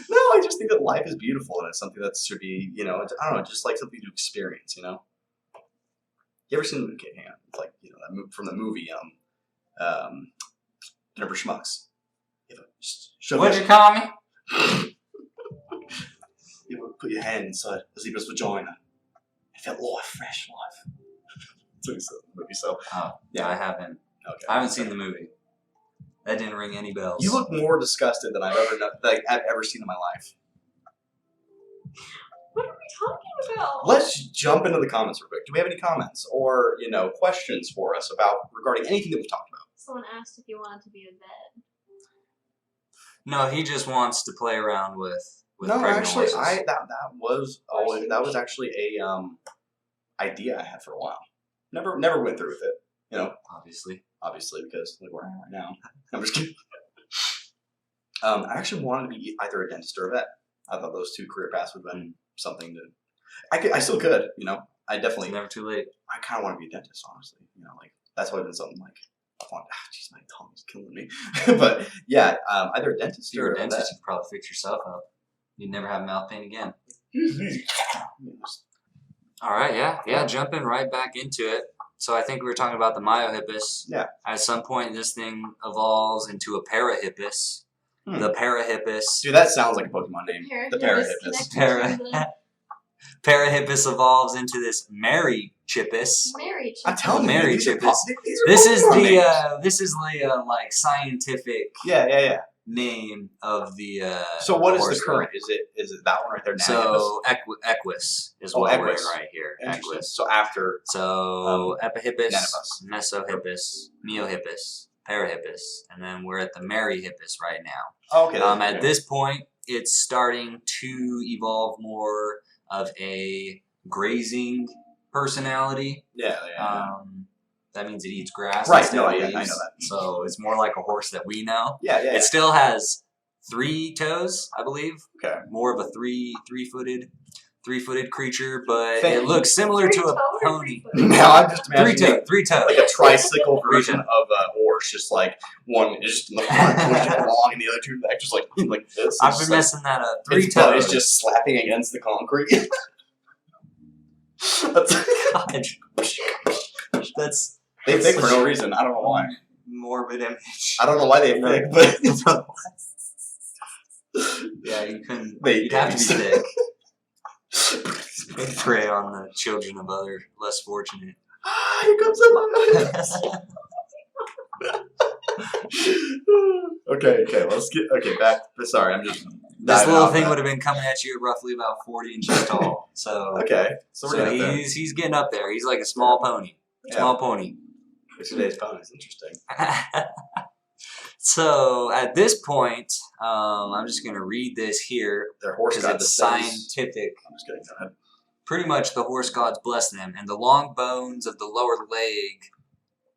No, I just think that life is beautiful and it's something that should be, you know, I don't know, just like something to experience, you know. You ever seen the movie? Hang on, it's like that from the movie Dinner for Schmucks. What'd you call me? You ever put your hand inside a zebra's vagina? It felt life, fresh life. That's what he said in the movie. So Oh, yeah, I haven't. okay, I haven't seen the movie. That didn't ring any bells. You look more disgusted than I've ever seen in my life. What are we talking about? Let's jump into the comments real quick. Do we have any comments or questions for us regarding anything that we've talked about? Someone asked if you wanted to be a vet. No, he just wants to play around with No, pregnant actually, horses. that was actually a idea I had for a while. Never went through with it. You know, Obviously. because look where I am right now. I'm just kidding. I actually wanted to be either a dentist or a vet. I thought those two career paths would have been something to. I still could. You know, I definitely. It's never too late. I kind of want to be a dentist, honestly. You know, like that's always been something like. Jeez, my tongue's killing me. But yeah, either a dentist If you're or a dentist, vet. you could probably fix yourself up. You'd never have mouth pain again. All right, yeah, jumping right back into it. So I think we were talking about the Myohippus. Yeah. At some point, this thing evolves into a Parahippus. The Parahippus. Dude, that sounds like a Pokemon name. The Parahippus. Parahippus evolves into this Marychippus. Married. I'm telling you, Mary these are Chippus. these are This is Pokemon names. this is the like scientific Yeah. name of the. So what is horse the current? Is it that one right there? Now? So EQUUS is what we're in EQUUS. right here. Interesting. EQUUS. So after So Epihippus, Nanobus. Mesohippus, Miohippus, Parahippus, and then we're at the Maryhippus right now. okay. At this point, it's starting to evolve more of a grazing personality. Yeah. That means it eats grass. Right, instead no, of I know leaves. that. So it's more like a horse that we know. Yeah. It still has 3 toes, I believe. Okay. More of a three-footed creature, but Thank it you. looks similar to a pony. Now I'm just imagining Three toes. like a tricycle version of a horse, just like one is just in the front, pushing along, and the other two back, just like this. I've It's been just messing that up. like, 3 its butt toes. is just slapping against the concrete. That's They think for no reason. I don't know why. morbid image. I don't know why they think, but Yeah, you couldn't. They- You'd have to be thick. Prey on the children of other less fortunate. Here comes the okay. Let's get back. Sorry, I'm just. This little thing would have been coming at you roughly about 40 inches tall. So okay, so we're getting there. he's getting up there. He's like a small pony. Small pony. Today's pony is interesting. So at this point, I'm just going to read this here Their horse because god it's says- scientific. I'm just kidding. Go ahead. Pretty much the horse gods bless them, and the long bones of the lower leg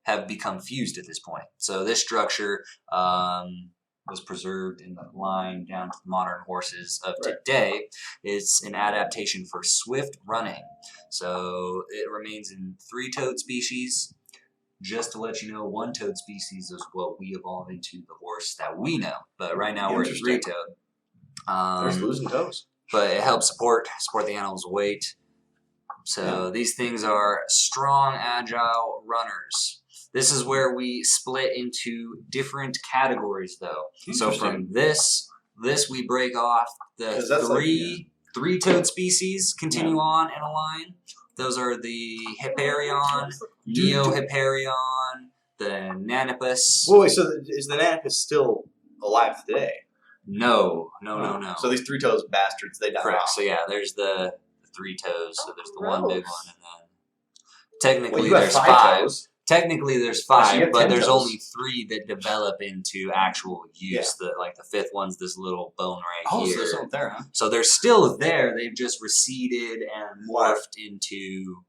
have become fused at this point. So this structure was preserved in the line down to the modern horses of today. It's an adaptation for swift running. So it remains in three-toed species. Just to let you know, one-toed species is what we evolve into the horse that we know. But right now we're at three-toed. There's losing toes. But it helps support the animal's weight. So these things are strong, agile runners. This is where we split into different categories, though. So from this we break off the three-toed species, continue on in a line. Those are the Hipparion, Neo-Hipparion, the Nanopus. Wait, so is the Nanopus still alive today? No. So these three toes bastards, they died Correct. off. So yeah, there's the three toes. So there's the one big one, and then technically you have there's 5 5. toes. Technically there's Oh, so 5, you have but 10 there's toes. only 3 that develop into actual use. The 5th one's this little bone right here. So there's something there, huh? So they're still there. They've just receded and morphed into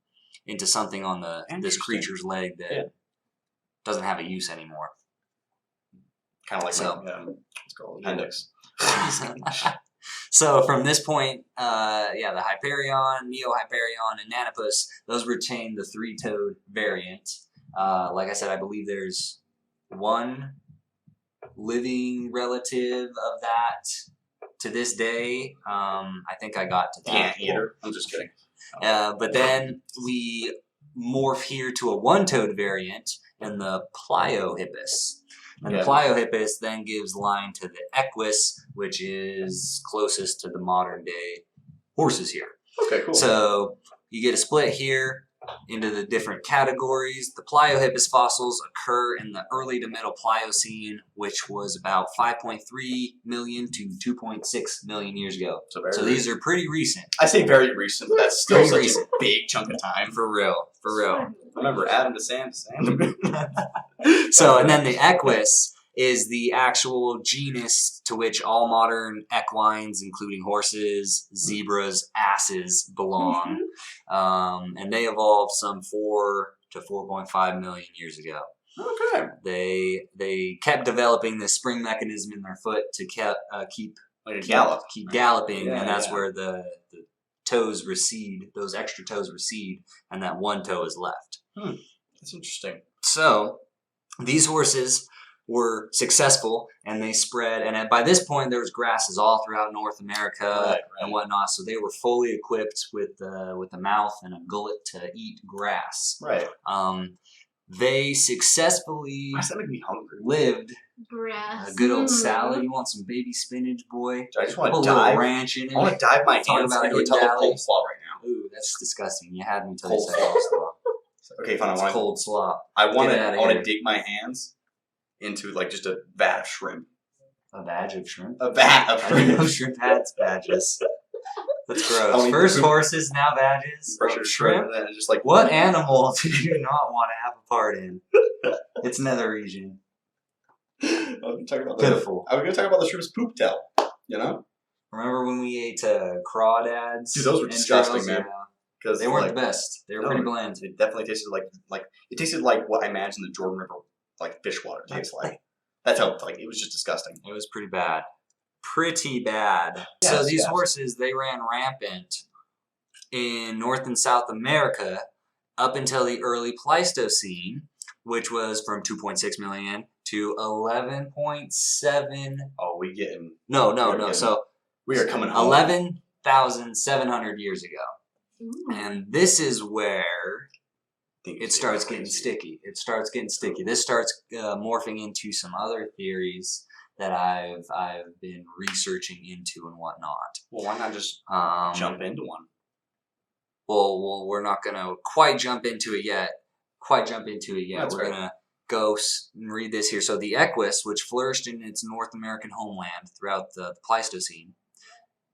something on this creature's leg that doesn't have a use anymore. Kind of like it's called appendix. So from this point, the Hyperion, Neo-Hyperion, and Nanopus, those retain the three-toed variant. Like I said, I believe there's one living relative of that to this day. I think I got to that. Anteater. I'm just kidding. But then we morph here to a one-toed variant in the Pliohippus. And the Pliohippus then gives line to the EQUUS, which is closest to the modern day horses here. Okay, cool. So you get a split here into the different categories. The Pliohippus fossils occur in the early to middle Pliocene, which was about 5.3 million to 2.6 million years ago. So these are pretty recent. I say very recent, but that's still Very such a big chunk of time. For real. Remember, Adam to Sam to Sam. So, and then the EQUUS is the actual genus to which all modern equines, including horses, zebras, asses, belong. And they evolved some 4 to 4.5 million years ago. Okay. They kept developing this spring mechanism in their foot to keep galloping, and that's where the toes recede, those extra toes recede, and that one toe is left. That's interesting. So these horses were successful, and they spread, and by this point there was grasses all throughout North America and whatnot, so they were fully equipped with a mouth and a gullet to eat grass. Right. They successfully Why does that make me hungry? lived Grass. a good old salad. You want some baby spinach, boy? I just want Put to a little dive. ranch in it. I want to dive my Talk hands about into a Hidden tub of Valley. cold slaw right now. Ooh, that's disgusting. You had me till you said cold slaw. Okay, fine. It's cold slop. I want Get it outta to here. dig my hands into like just a vat of shrimp. A badge of shrimp? A vat of I didn't know shrimp. shrimp had badges. That's gross. Only First the- horses, now badges. Fresh shrimp. And then it's just like What animal do you not want to have a part in? It's nether region. I was gonna talk about Pitiful. I was going to talk about the shrimp's poop tail. You know, Remember when we ate crawdads? Dude, those were disgusting, entrails? man. because They weren't the best. They were pretty bland. It definitely tasted like what I imagine the Jordan River fish water tastes like. That's how it was just disgusting. It was pretty bad. Pretty bad. So these horses, they ran rampant in North and South America up until the early Pleistocene, which was from 2.6 million to 11.7. Oh, we getting... No. So we are coming home. 11,700 years ago. Ooh. And this is where it starts getting sticky. It starts getting sticky. This starts morphing into some other theories that I've been researching into and whatnot. Well, why not just jump into one? Well, we're not going to quite jump into it yet. quite jump into it yet. That's We're right. gonna go and read this here. So the equus, which flourished in its North American homeland throughout the Pleistocene,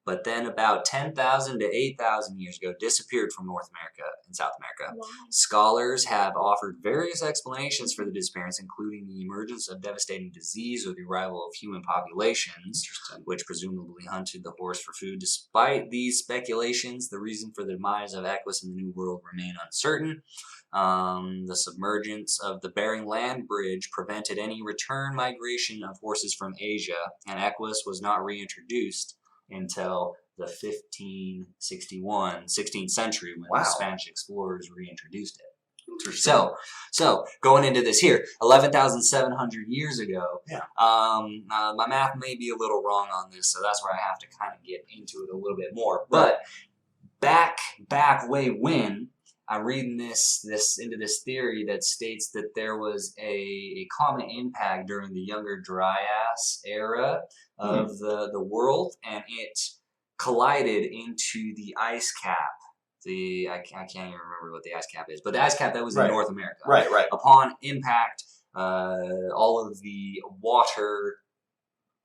but then about 10,000 to 8,000 years ago disappeared from North America and South America. Wow. Scholars have offered various explanations for the disappearance, including the emergence of devastating disease or the arrival of human populations, which presumably hunted the horse for food. Despite these speculations, the reason for the demise of equus in the New World remain uncertain. The submergence of the Bering Land Bridge prevented any return migration of horses from Asia, and equus was not reintroduced until the 16th century when the Spanish explorers reintroduced it. Interesting. So going into this here, 11,700 years ago. Yeah. My math may be a little wrong on this, so that's where I have to kind of get into it a little bit more. But back way when I'm reading this into this theory that states that there was a comet impact during the Younger Dryas era of the world, and it collided into the ice cap. I can't even remember what the ice cap is, but the ice cap that was in North America. Right. Upon impact, all of the water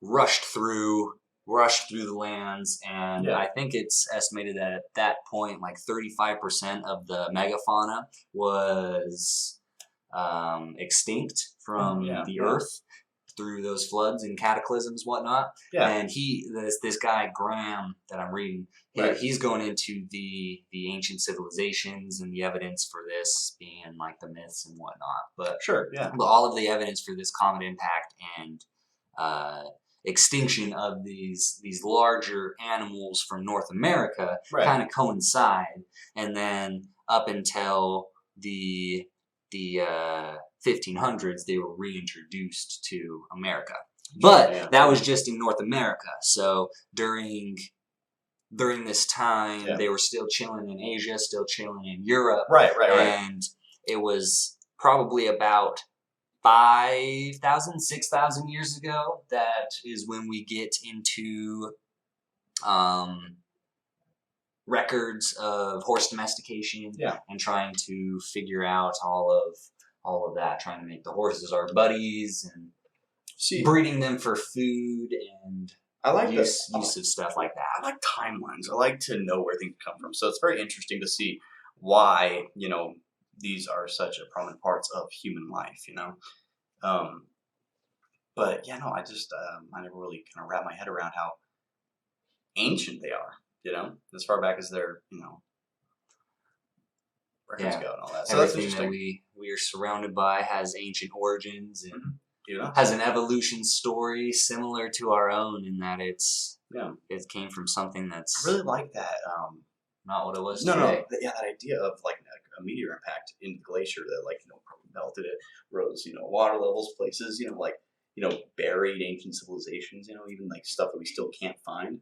rushed through the lands, and I think it's estimated that at that point, like 35% of the megafauna was extinct from the earth through those floods and cataclysms, whatnot. Yeah. And this guy Graham that I'm reading, he's going into the ancient civilizations and the evidence for this being like the myths and whatnot. But all of the evidence for this comet impact and extinction of these larger animals from North America kind of coincide, and then up until the 1500s they were reintroduced to America, but that was just in North America. So during this time they were still chilling in Asia, still chilling in Europe, and it was probably about 5,000, 6,000 years ago, that is when we get into records of horse domestication and trying to figure out all of that, trying to make the horses our buddies and breeding them for food and I like use of stuff like that. I like timelines. I like to know where things come from. So it's very interesting to see why, these are such a prominent parts of human life, but I just I never really kind of wrap my head around how ancient they are, as far back as their records go and all that. So everything that's that we are surrounded by has ancient origins and has an evolution story similar to our own, in that it came from something that's I really like that. Not what it was today. No, that idea of like a meteor impact in the glacier that probably melted it, rose water levels, places buried ancient civilizations, even like stuff that we still can't find.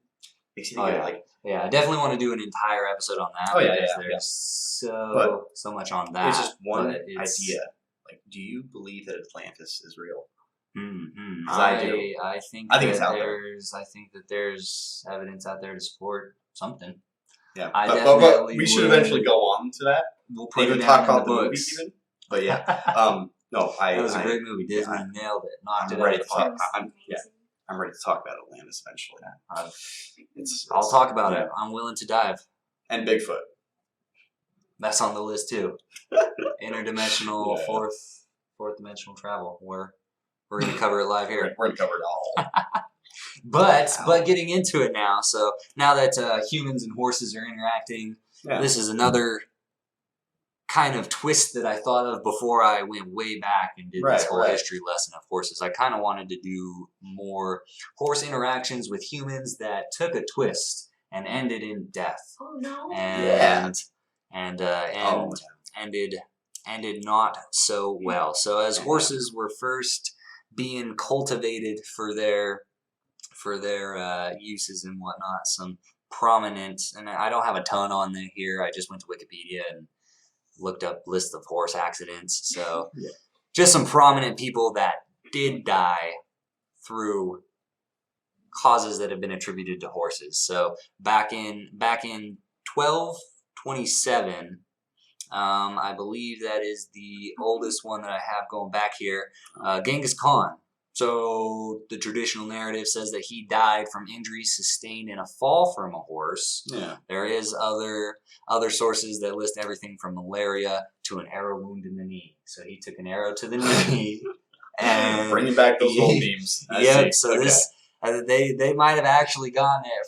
Makes you think I definitely want to do an entire episode on that. There's so much on that. It's just one idea. Like, do you believe that Atlantis is real? Mm-hmm. I do. I think it's out there. I think that there's evidence out there to support something. Yeah, but we should eventually go on to that. We'll put even it talk down about in the the movie books. even. But no, that was a great movie. Disney nailed it. Knocked it out of the park. I'm ready to talk about Atlantis eventually. I'll talk about it. I'm willing to dive. And Bigfoot. That's on the list too. Interdimensional fourth dimensional travel. We're gonna cover it live here. We're gonna cover it all. But getting into it now. So now that humans and horses are interacting, this is another kind of twist that I thought of before I went way back and did this whole history lesson of horses. I kind of wanted to do more horse interactions with humans that took a twist and ended in death. Oh no! Ended not so well. So as horses were first being cultivated for their uses and whatnot, some prominent, and I don't have a ton on there here. I just went to Wikipedia and looked up lists of horse accidents. So just some prominent people that did die through causes that have been attributed to horses. So back in 1227, I believe that is the oldest one that I have going back here. Genghis Khan. So the traditional narrative says that he died from injuries sustained in a fall from a horse. Yeah. There is other sources that list everything from malaria to an arrow wound in the knee. So he took an arrow to the knee, and Bringing back those old memes. Yep. So this they might have actually gotten it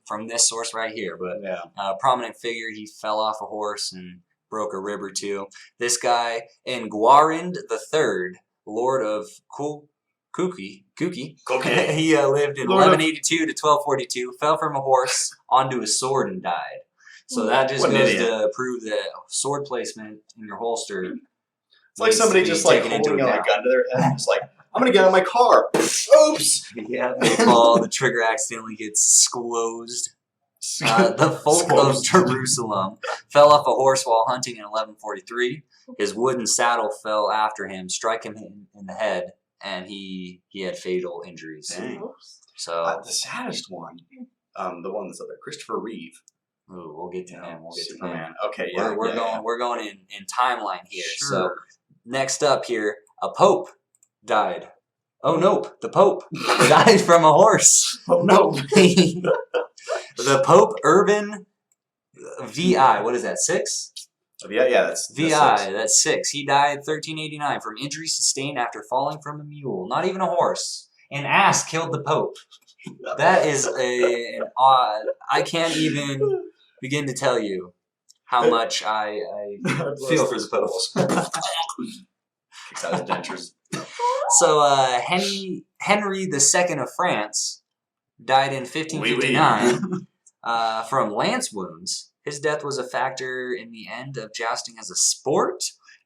from this source right here. But yeah. Prominent figure, he fell off a horse and broke a rib or two. This guy, Nguarind III, Lord of Kuki. He lived in 1182 to 1242, fell from a horse onto his sword and died. So that just goes to prove that sword placement in your holster. It's like somebody just like holding a gun to their head and just like, I'm going to get out of my car. Oops. Yeah, they fall, the trigger accidentally gets squozed. The folk of Jerusalem fell off a horse while hunting in 1143. His wooden saddle fell after him, striking him in the head, and he had fatal injuries. Dang. So the saddest one, the one that's up there, Christopher Reeve. Ooh, we'll get to him. We'll get Superman. to him. Okay, yeah, We're going in timeline here. Sure. So next up here, a pope died. Oh nope, the pope died from a horse. Oh no. The Pope Urban VI, what is that, 6? Yeah, that's VI, that's 6. He died 1389 from injuries sustained after falling from a mule. Not even a horse. An ass killed the Pope. That is an odd... I can't even begin to tell you how much I feel for the Pope. Kicks out his dentures. So Henry II of France died in 1559 from lance wounds. His death was a factor in the end of jousting as a sport.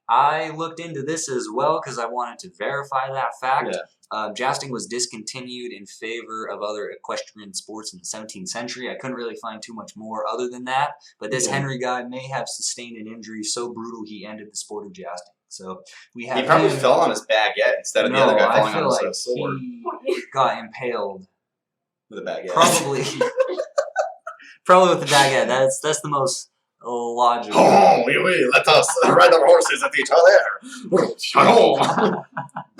I looked into this as well because I wanted to verify that fact. Yeah. Jousting was discontinued in favor of other equestrian sports in the 17th century. I couldn't really find too much more other than that. But this Henry guy may have sustained an injury so brutal he ended the sport of jousting. So we have. He probably fell on his baguette instead of the other guy falling on his sword. He got impaled with a baguette. Probably with the baguette. That's the most logical. Oh, oui, let us ride our horses at each other.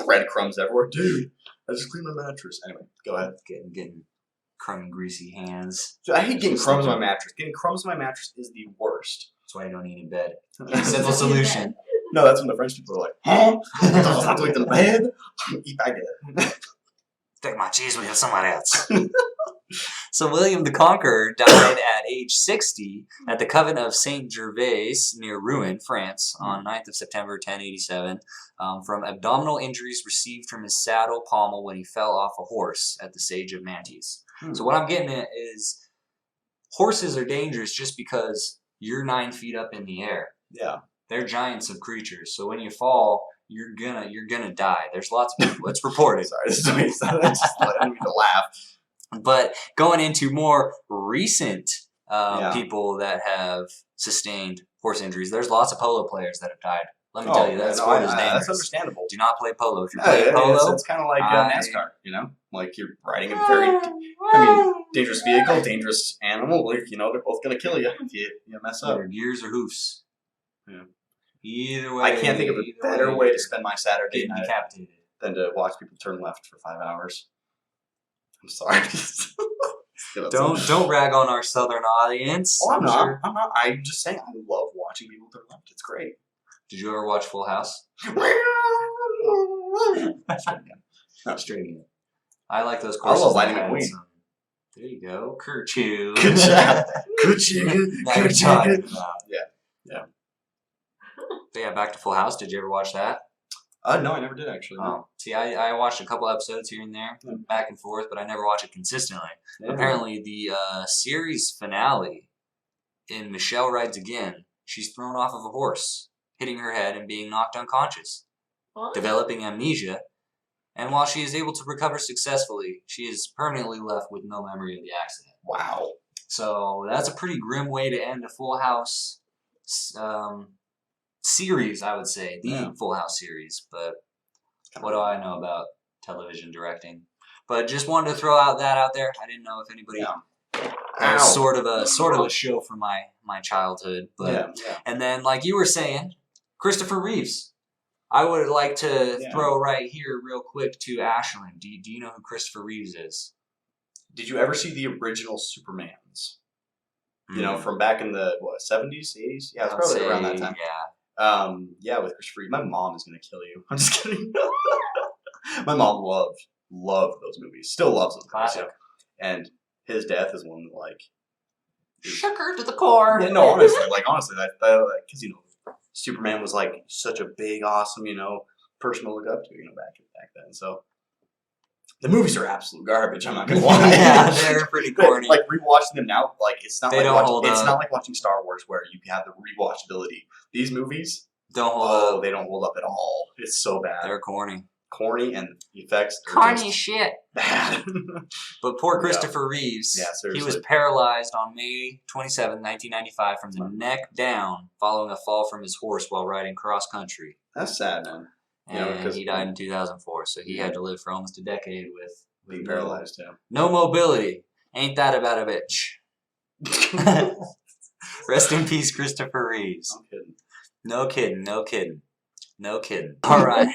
Breadcrumbs everywhere, dude. I just cleaned my mattress. Anyway, go ahead. Getting crummy, greasy hands. So I hate getting crumbs on my mattress. Getting crumbs on my mattress is the worst. That's why I don't eat in bed. Simple solution. No, that's when the French people are like, huh? Don't do it in the bed? Eat baguette. Take my cheese with you somewhere else. So William the Conqueror died at age 60 at the Convent of Saint Gervais near Rouen, France, on 9th of September 1087, from abdominal injuries received from his saddle pommel when he fell off a horse at the Siege of Mantes. So what I'm getting at is horses are dangerous just because you're 9 feet up in the air. Yeah. They're giants of creatures, so when you fall, you're gonna die. There's lots of people. It's reported. Sorry, this is the way it sounded. I didn't mean to laugh. But going into more recent people that have sustained horse injuries, there's lots of polo players that have died. Let me tell you, that sport is dangerous. That's understandable. Do not play polo. If you're playing polo, it's kind of like NASCAR, you know? Like you're riding a very, dangerous vehicle, dangerous animal. Like, you know, they're both going to kill you if you mess up. Either gears or hoofs. Yeah. Either way. I can't think of a better way to spend my Saturday night decapitated than to watch people turn left for 5 hours. I'm sorry. Don't rag on our southern audience. Oh, I'm not. I'm just saying I love watching people turn left. It's great. Did you ever watch Full House? Straight again. I like those courses. I love Lightning McQueen. There you go. Kerchoo. Good job. Good chicken. Good chicken. Yeah. But yeah, back to Full House. Did you ever watch that? No, I never did actually. Oh, see, I watched a couple episodes here and there, back and forth, but I never watched it consistently. Yeah. Apparently, the series finale in Michelle Rides Again, she's thrown off of a horse, hitting her head and being knocked unconscious, developing amnesia, and while she is able to recover successfully, she is permanently left with no memory of the accident. Wow. So that's a pretty grim way to end a Full House series, I would say. The Full House series. But what do I know about television directing? But just wanted to throw that out there. I didn't know if anybody That was Ow. sort of a show from my childhood. But Yeah. and then, like you were saying, Christopher Reeves. I would like to throw right here real quick to Ashlyn. Do you know who Christopher Reeves is? Did you ever see the original Supermans? You know, from back in the 70s, 80s? Yeah, it's probably around that time. Yeah. Yeah, with Christopher Reeve. My mom is gonna kill you. I'm just kidding. My mom loved those movies. Still loves them. Classic. And his death is one that, like, shook her to the core. Yeah, no, honestly, that because Superman was like such a big, awesome, person to look up to, back then. So the movies are absolute garbage. I'm not gonna lie. Yeah, they're pretty corny. Like rewatching them now, like it's not it's not like watching Star Wars where you have the rewatchability. These movies don't hold up. They don't hold up at all. It's so bad. They're corny. And the effects are corny just shit. bad. But poor Christopher Reeves. Yeah, seriously. He was paralyzed on May 27, 1995 from the neck down following a fall from his horse while riding cross country. That's sad, man. And he died in 2004, so he had to live for almost a decade with being paralyzed. Yeah. No mobility. Ain't that about a bitch? Rest in peace, Christopher Reeves. I'm kidding. No kidding. All right.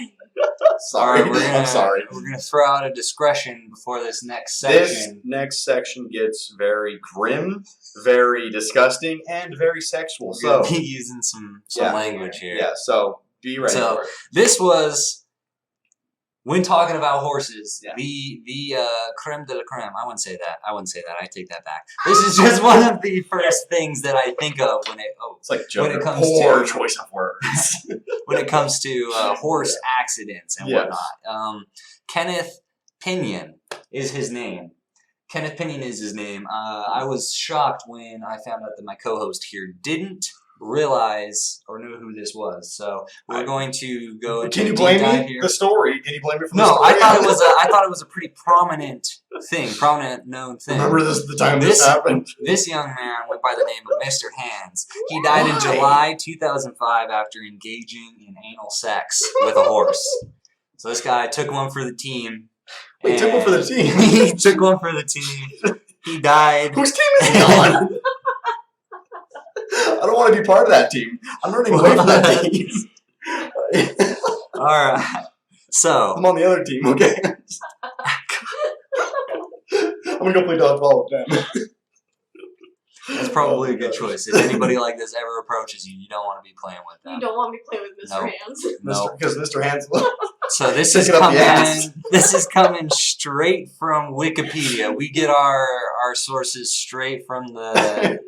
Sorry. All right, I'm sorry. We're going to throw out a discretion before this next section. This next section gets very grim, very disgusting, and very sexual. We're going to be using some language here. Yeah, so be ready for it. This was, when talking about horses, the creme de la creme. I wouldn't say that. I take that back. This is just one of the first things that I think of when it's like when it comes poor to choice of words. when it comes to horse accidents and whatnot. Kenneth Pinion is his name. I was shocked when I found out that my co-host here didn't realize or knew who this was. So we're going to go into Can you blame me? Here. The story? Can you blame me for the No, story? I thought it was a pretty prominent known thing. Remember the time this happened? This young man went by the name of Mr. Hands. He died in July 2005 after engaging in anal sex with a horse. So this guy took one for the team. Wait, took one for the team? He took one for the team. He died. Whose team is he on? I don't want to be part of that team. I'm running away from that team. All right. So I'm on the other team, okay? I'm going to go play dodgeball with them. That's probably a good choice. If anybody like this ever approaches you, you don't want to be playing with them. You don't want me playing with Mr. Hands. No. Because Mr. Hands... So this is coming straight from Wikipedia. We get our sources straight from the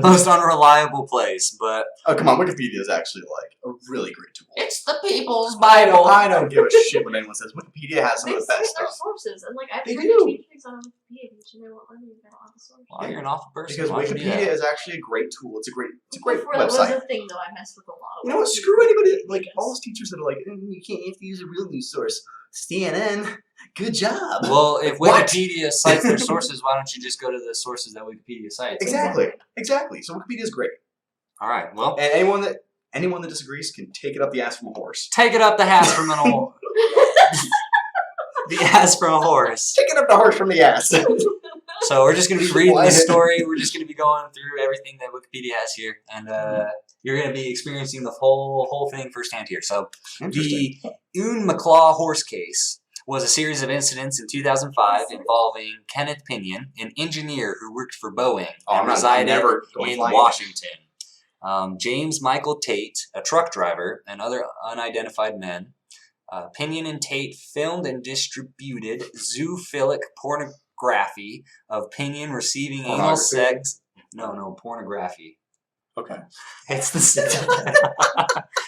most unreliable place. But oh, come on, Wikipedia is actually like a really great tool. It's the people's Bible. I don't give a shit what anyone says. Wikipedia has some of the best stuff. Sources, and like I've They tried do. to change things on Wikipedia, and they won't let me. They don't have a source. Well, you're an awful person. Because Why would you do Wikipedia that? is actually a great tool. It's a great Before that was website. a thing, though, I messed with a lot of. You know what? Screw anybody. Like all those teachers that are like, you can't have to use a real news source. CNN. Good job. Well, if What? Wikipedia cites their sources, why don't you just go to the sources that Wikipedia cites? Exactly. So Wikipedia is great. All right. Well, And anyone that disagrees can take it up the ass from a horse. take it up the ass from an old. The ass from a horse. Take it up the horse from the ass. So we're just going to be reading this story. We're just going to be going through everything that Wikipedia has here, and you're going to be experiencing the whole thing firsthand here. So the EQUUS horse case was a series of incidents in 2005 involving Kenneth Pinion, an engineer who worked for Boeing and resided in Washington. James Michael Tate, a truck driver, and other unidentified men. Pinion and Tate filmed and distributed zoophilic pornography of Pinion receiving anal sex. No, pornography. Okay. It's the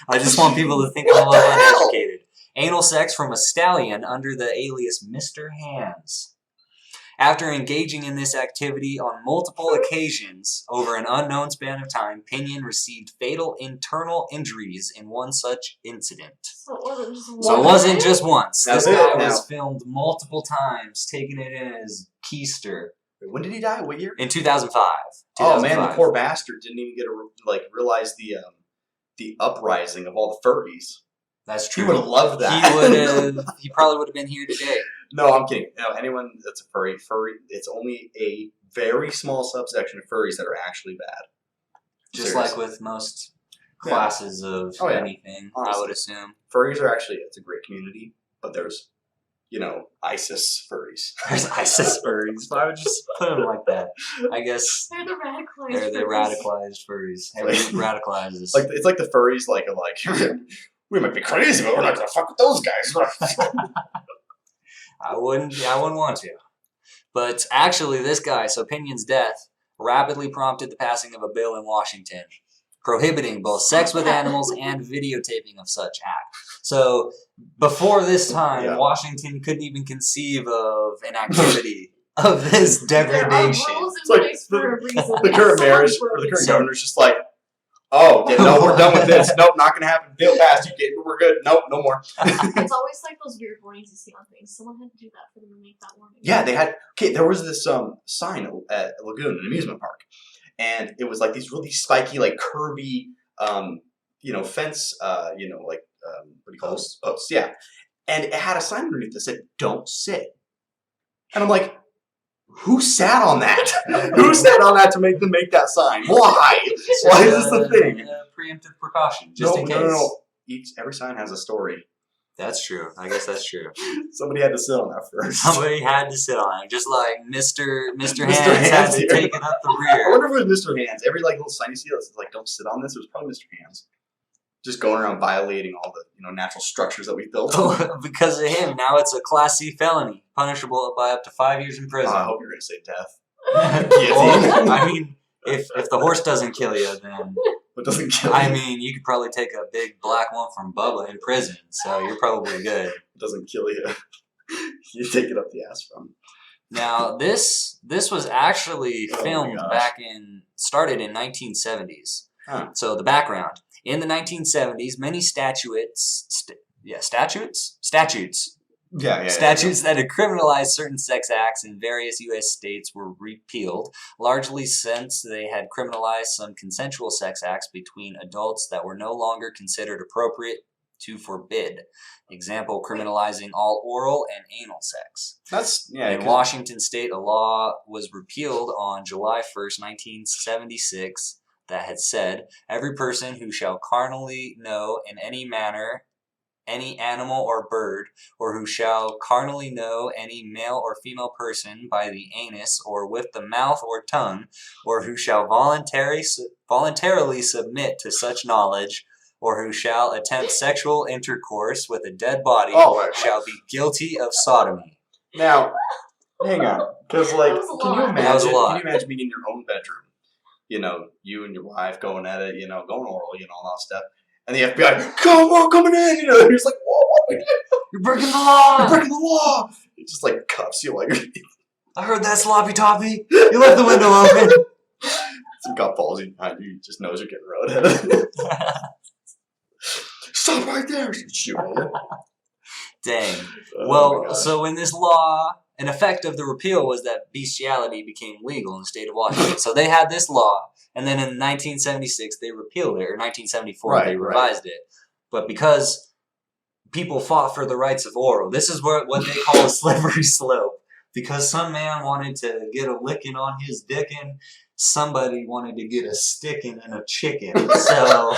I just want people to think I'm a little uneducated. Anal sex from a stallion under the alias Mr. Hands. After engaging in this activity on multiple occasions over an unknown span of time, Pinion received fatal internal injuries in one such incident. So it wasn't just once. So it wasn't just once. That's This guy it. was filmed multiple times, taking it in his keister. Wait, when did he die? What year? In 2005. Oh man, the poor bastard didn't even get to realize the uprising of all the furries. That's He true. would have loved that. He probably would have been here today. No, I'm kidding. No, anyone that's a furry, it's only a very small subsection of furries that are actually bad. Just Serious. like with most classes of anything, Honestly. I would assume. Furries are actually, it's a great community, but there's, ISIS furries. There's ISIS furries. Why would you just put them like that? I guess They're the radicalized. they're the radicalized furries. Everyone radicalizes. It's like the furries are like, we might be crazy, but we're not gonna fuck with those guys. I wouldn't want to. But actually, this guy, so Pinion's death, rapidly prompted the passing of a bill in Washington prohibiting both sex with animals and videotaping of such act. So before this time, Washington couldn't even conceive of an activity of this degradation. There are rules It's in like place for a reason. The current marriage or the current governor's just like, oh, yeah, no, we're done with this. Nope, not gonna happen. Bill passed. We're good. Nope, no more. It's always like those weird warnings you see on things. Someone had to do that for them to make that warning. Yeah, they had. Okay, there was this sign at Lagoon, an amusement park, and it was like these really spiky, like curvy, fence, what do you call those? Posts? Yeah, and it had a sign underneath that said "Don't sit," and I'm like, who sat on that? Who sat on that to make them make that sign? Why? Why is this the thing? Preemptive precaution, just in case. No. Every sign has a story. That's true. I guess that's true. Somebody had to sit on that first. Somebody had to sit on it, just like Mr. Hands Hands had to here. take it up the I rear. wonder if it was Mr. Hands. Every little sign you see that's like "Don't sit on this." It was probably Mr. Hands, just going around violating all the natural structures that we built. Oh, because of him, now it's a Class C felony, punishable by up to 5 years in prison. I hope you're going to say death. Well, I mean, if the horse doesn't kill you, then But doesn't kill you. I mean, you could probably take a big black one from Bubba in prison, so you're probably good. It doesn't kill you. You take it up the ass from. Now, this was actually Oh my filmed gosh. started in 1970s. Huh. So the background. In the 1970s, many statutes Statutes that had criminalized certain sex acts in various U.S. states were repealed, largely since they had criminalized some consensual sex acts between adults that were no longer considered appropriate to forbid. Example, criminalizing all oral and anal sex. In Washington state, a law was repealed on July 1st, 1976, that had said, every person who shall carnally know in any manner any animal or bird, or who shall carnally know any male or female person by the anus or with the mouth or tongue, or who shall voluntarily submit to such knowledge, or who shall attempt sexual intercourse with a dead body, shall be guilty of sodomy. Now, hang on, because can you imagine being in your own bedroom? You and your wife going at it, going oral, all that stuff. And the FBI, coming in, you're just like, whoa, you're breaking the law! You're breaking the law! It just cuffs you while you're I heard that sloppy toppy. You left the window open. Some cop follows you behind you, just knows you're getting roadheaded. Stop right there! Shoot. Dang. Well, so in this law, an effect of the repeal was that bestiality became legal in the state of Washington. So they had this law, and then in 1976 they repealed it, or 1974 they revised it. But because people fought for the rights of oral, this is what they call a slippery slope. Because some man wanted to get a licking on his dickin', somebody wanted to get a stickin' in a chicken. So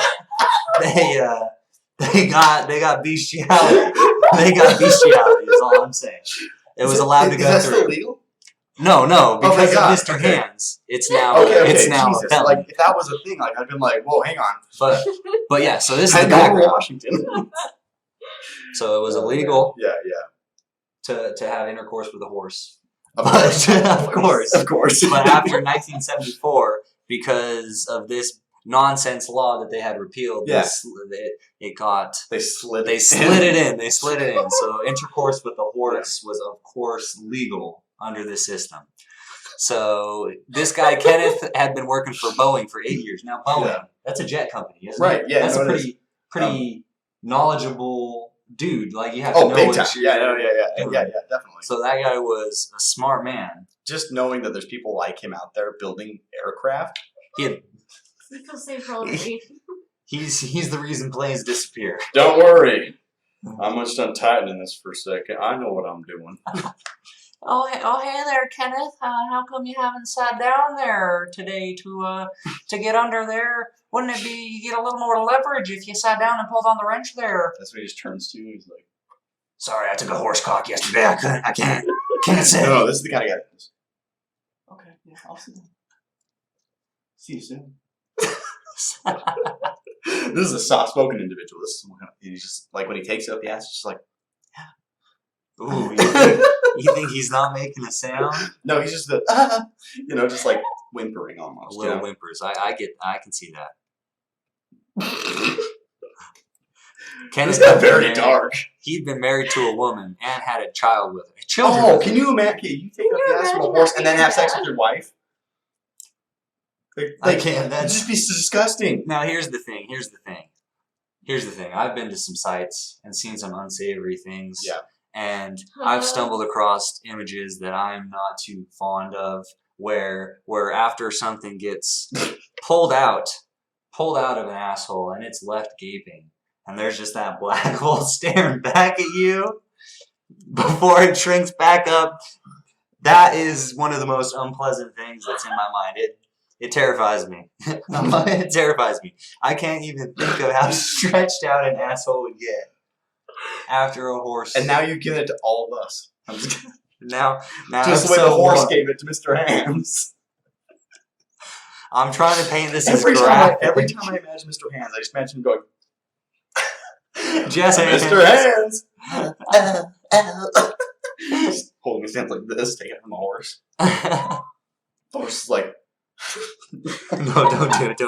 they got bestiality. They got bestiality is all I'm saying. It was allowed to go through. Is that still legal? No, because of Mr. Hands, it's now it's now Jesus. a felony. If that was a thing, I'd been like, whoa, hang on. But yeah, so this is the background. Washington. So it was illegal. Yeah. To have intercourse with a horse. Of course. Of course. But after 1974, because of this nonsense law that they had repealed, they slid it in. So intercourse with a horse was, of course, legal under this system. So this guy Kenneth had been working for Boeing for 8 years. Now Boeing, that's a jet company, isn't it? Right. Yeah. That's a pretty knowledgeable dude. Like you have to know big what time. you're doing. Yeah, definitely. So that guy was a smart man. Just knowing that there's people like him out there building aircraft. Because they probably He's the reason planes disappear. Don't worry. I'm just untightening this for a second. I know what I'm doing. Hey there, Kenneth. How come you haven't sat down there today to get under there? Wouldn't it be you get a little more leverage if you sat down and pulled on the wrench there? That's what he just turns to. He's like, Sorry, I took a horse cock yesterday. I can't sit. no, this is the kind of guy that goes, okay, yeah, I'll sit down. See you soon. This is a soft-spoken individual. This is he's just like when he takes it up the ass, it's just like, Ooh, you think he's not making a sound? no, he's just just like whimpering almost. Little whimpers. I can see that. This got very dark. He'd been married to a woman and had a child with her. Children. Oh, can you imagine? You take up the ass of a horse and then have sex with your wife? I can't. That'd just be disgusting. Now, here's the thing. I've been to some sites and seen some unsavory things. Yeah. And I've stumbled across images that I'm not too fond of, where after something gets pulled out of an asshole and it's left gaping, and there's just that black hole staring back at you before it shrinks back up. That is one of the most unpleasant things that's in my mind. It terrifies me. It terrifies me. I can't even think of how stretched out an asshole would get after a horse. And now you've given it to all of us. I'm just kidding. Now just the way the horse gave it to Mr. Hands. I'm trying to paint this every as time graphic. I imagine Mr. Hands, I just imagine him going, Just Mr. Hands. Just holding his hands like this, taking it from the horse. The horse is like, No, don't do it.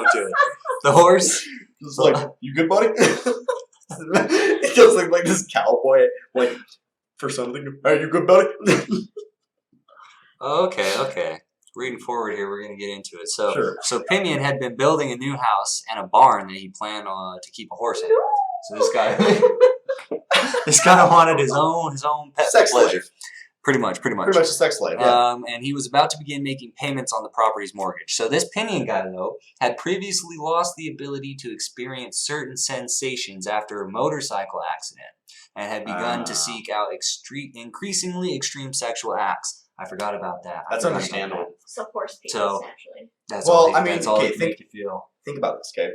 The horse. just like, you good, buddy? He does look like this cowboy, like, for something. Are you good, buddy? Okay. Reading forward here, we're going to get into it. Sure. So Pinion had been building a new house and a barn that he planned to keep a horse in. So this guy wanted his own pet Sex pleasure. slave. Pretty much. Pretty much a sex slave, yeah. And he was about to begin making payments on the property's mortgage. So this Pinion guy, though, had previously lost the ability to experience certain sensations after a motorcycle accident and had begun to seek out increasingly extreme sexual acts. I forgot about that. That's understandable. So horse penis, So- naturally. That's Well, all. I mean, That's all okay, it can make you feel. Think about this, okay?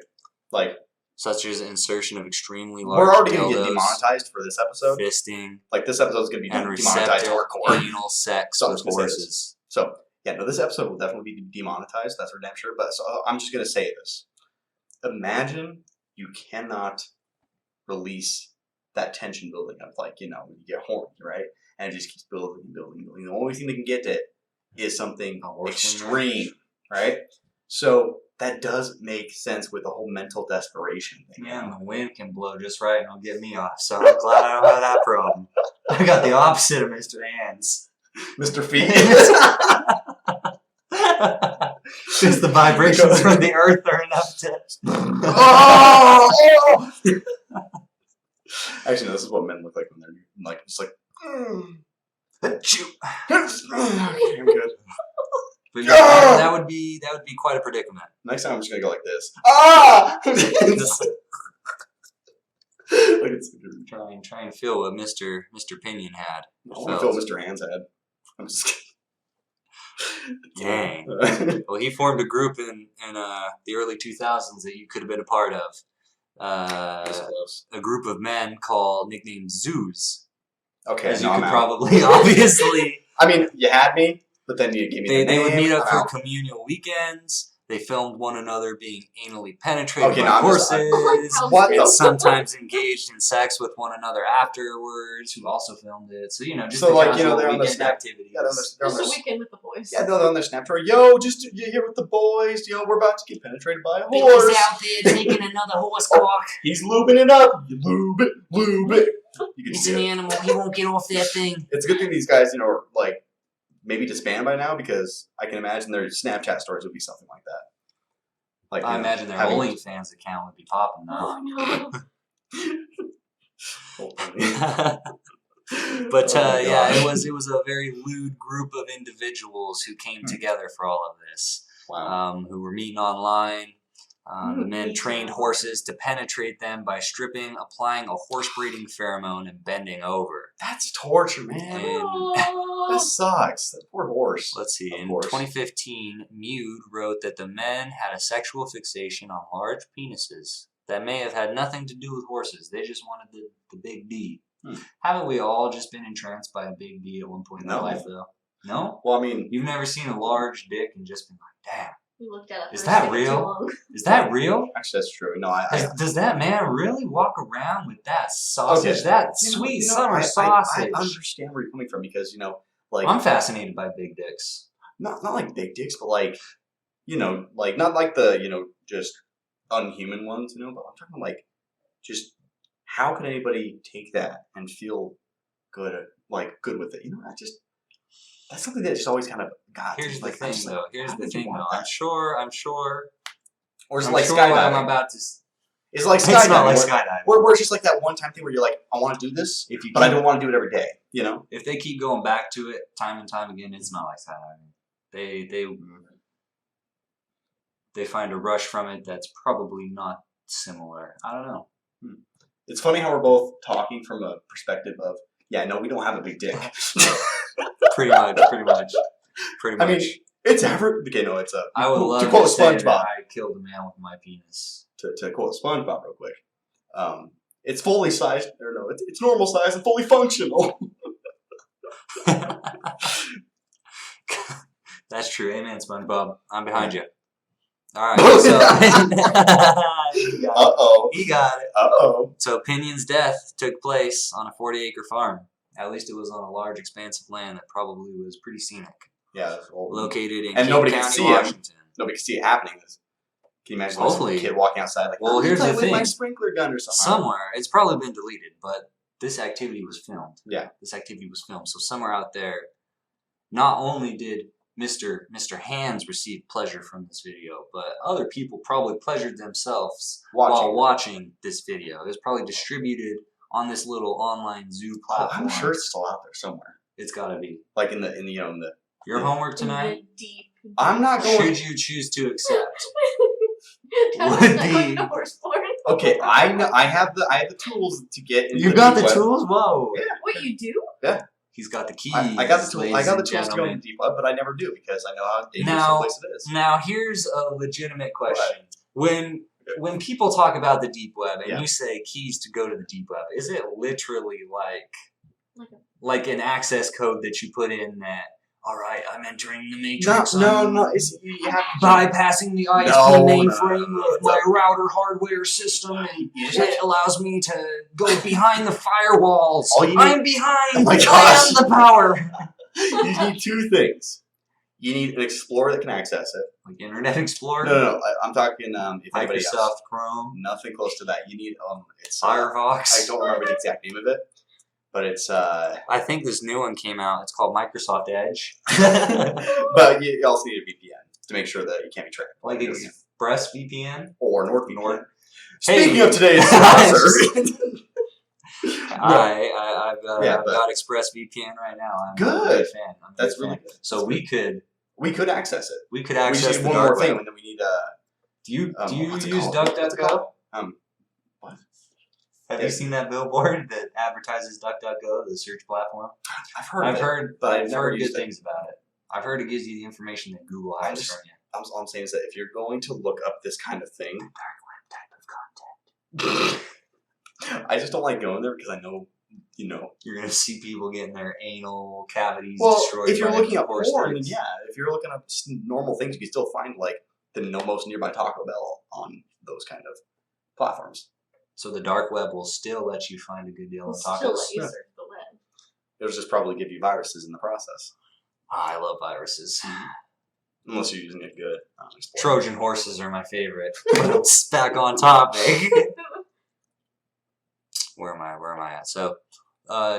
Like, Such as insertion of extremely large we're already going to get dildos, demonetized for this episode. fisting, Like, this episode is going to be and demonetized receptive hardcore. anal sex So I'm with just gonna say horses. So, yeah, no, this episode will definitely be demonetized. That's for damn sure. But so, I'm just going to say this. Imagine you cannot release that tension building of, like, when you get horny, right? And it just keeps building and building and building. The only thing that can get it is something extreme, right? So that does make sense with the whole mental desperation thing. Yeah, and the wind can blow just right and it'll get me off. So I'm glad I don't have that problem. I got the opposite of Mr. Hands. Mr. Feet. Just the vibrations from the earth are enough to. Oh! Actually, no, this is what men look like when they're like, just like, Achoo. okay, I'm good. But yeah, that would be quite a predicament. Next time I'm just gonna go like this. Ah! Just Like it's try and feel what Mr. Pinion had. I want to feel what Mr. Hands had. I'm just Dang. kidding. Well, he formed a group in the early 2000s that you could have been a part of. This close. A group of men nicknamed Zoos. Okay, As no, you I'm could out. probably obviously. I mean, you had me, but then you gave me the They would name. meet up I'm for out. communal weekends. They filmed one another being anally penetrated Okay, by no, I'm just- horses. What the And fuck? sometimes engaged in sex with one another afterwards, who also filmed it. So, just So, the like, casual they're on the weekend snap- activities. Yeah, they're on Just their a weekend with the boys. Yeah, they're on their Snapchat. Yo, just you here with the boys. We're about to get penetrated by a He horse. was out there taking another horse cock. He's lubing it up. You lube it. You can It's see an it. animal. He won't get off that thing. It's a good thing these guys, are like maybe disbanded by now because I can imagine their Snapchat stories would be something like that. Like I imagine their having- OnlyFans account would be popping now. Oh no. But Oh my yeah, gosh. it was a very lewd group of individuals who came together for all of this. Wow. Who were meeting online. The men trained horses to penetrate them by stripping, applying a horse breeding pheromone, and bending over. That's torture, man. And That sucks. That poor horse. let's see. Of In course. 2015, Mude wrote that the men had a sexual fixation on large penises that may have had nothing to do with horses. They just wanted the big D. Haven't we all just been entranced by a big D at one point in our No. life, though? No? Well, I mean, You've never seen a large dick and just been like, damn. We looked at it. Is for a that second too real? long. Is that real? actually, that's true. No, I Does that man really walk around with that sausage? Okay. That sweet summer sausage? I understand where you're coming from because like I'm fascinated by big dicks. not like big dicks, but like like not like the just unhuman ones, but I'm talking like just how can anybody take that and feel good good with it? That's something that just always kind of got. Here's the I'm thing, just though. like, Here's how the would you thing, want though. that? I'm sure. Or is it I'm like sure what I'm skydiving? about to. It's like It's skydiving. not like where- skydiving. Where it's just like that one time thing where you're like, I want to do this, If you but I keep- don't want to do it every day. If they keep going back to it time and time again, it's not like skydiving. They find a rush from it that's probably not similar. I don't know. It's funny how we're both talking from a perspective of, yeah, no, we don't have a big dick. Pretty much. I mean, it's ever. Okay, no, it's a. I would love to quote to say SpongeBob. that I killed a man with my penis. To quote SpongeBob real quick, it's fully sized, or no, it's normal size and fully functional. That's true. Amen, SpongeBob. I'm behind you. All right. So he got it. So Pinion's death took place on a 40-acre farm. At least it was on a large expanse of land that probably was pretty scenic. Yeah, that's old. Located in And King nobody could County, see him. Washington. Nobody can see it happening. Can you imagine Hopefully. a kid walking outside like, Well, "I'm here's playing the with my thing. sprinkler gun or something? Somewhere, it's probably been deleted, but this activity was filmed. Yeah. This activity was filmed. So somewhere out there, not only did Mr. Hands receive pleasure from this video, but other people probably pleasured themselves while watching this video. It was probably distributed on this little online zoo Oh, platform. I'm sure it's still out there somewhere. It's got to be. Like in the Your homework tonight, Deep. I'm not going. should you choose to accept, That would was not be- going to horse porn. Okay, I know. I have the tools to get. Into you got the deep web. tools? Whoa. Yeah. What you do? He's got the keys. I got the tools. ladies I got the and tools to go gentlemen. into deep web, but I never do because I know how dangerous Now- the place it is. Now, here's a legitimate question. When people talk about the deep web and Yeah. you say keys to go to the deep web, is it literally Like a- like an access code that you put in that, all right, I'm entering the matrix. No. It's you have to Bypassing the ISP No, mainframe no. of my router hardware system, and You just have it allows me to go behind the firewalls. All you need- I'm behind. Oh my I gosh. am the power. You need two things. You need an explorer that can access it. Like Internet Explorer, No. I'm talking if anybody Microsoft else. Chrome, Nothing close to that. You need it's Firefox. I don't remember the exact name of it, but it's I think this new one came out. It's called Microsoft Edge. but you also need a VPN to make sure that you can't be tracked. Like Express VPN. or NordVPN. Hey. Speaking of today's sponsor, I've Yeah, but- got Express VPN right now. I'm a Good. big fan. I'm a That's big really fan. good. So That's we could access it. we could We access just need the one dark more thing, web. and then we need Do you what's it use called? What's it DuckDuckGo? called? Have Yeah. you seen that billboard that advertises DuckDuckGo, the search platform? I've heard of it. but I've I've never heard good used it. things about it. I've heard it gives you the information that Google I has just- from you. All I'm saying is that if you're going to look up this kind of thing, Type of content. I just don't like going there because I know, You're gonna see people getting their anal cavities Well, destroyed. if you're by looking up horse porn, then dicks. yeah. If you're looking up just normal things, you can still find like the most nearby Taco Bell on those kind of platforms. So the dark web will still let you find a good deal We'll on still tacos. let you Yeah. search the web. It'll just probably give you viruses in the process, I love viruses. unless you're using it good. Trojan horses are my favorite. But it's back on topic. Where am I at? So,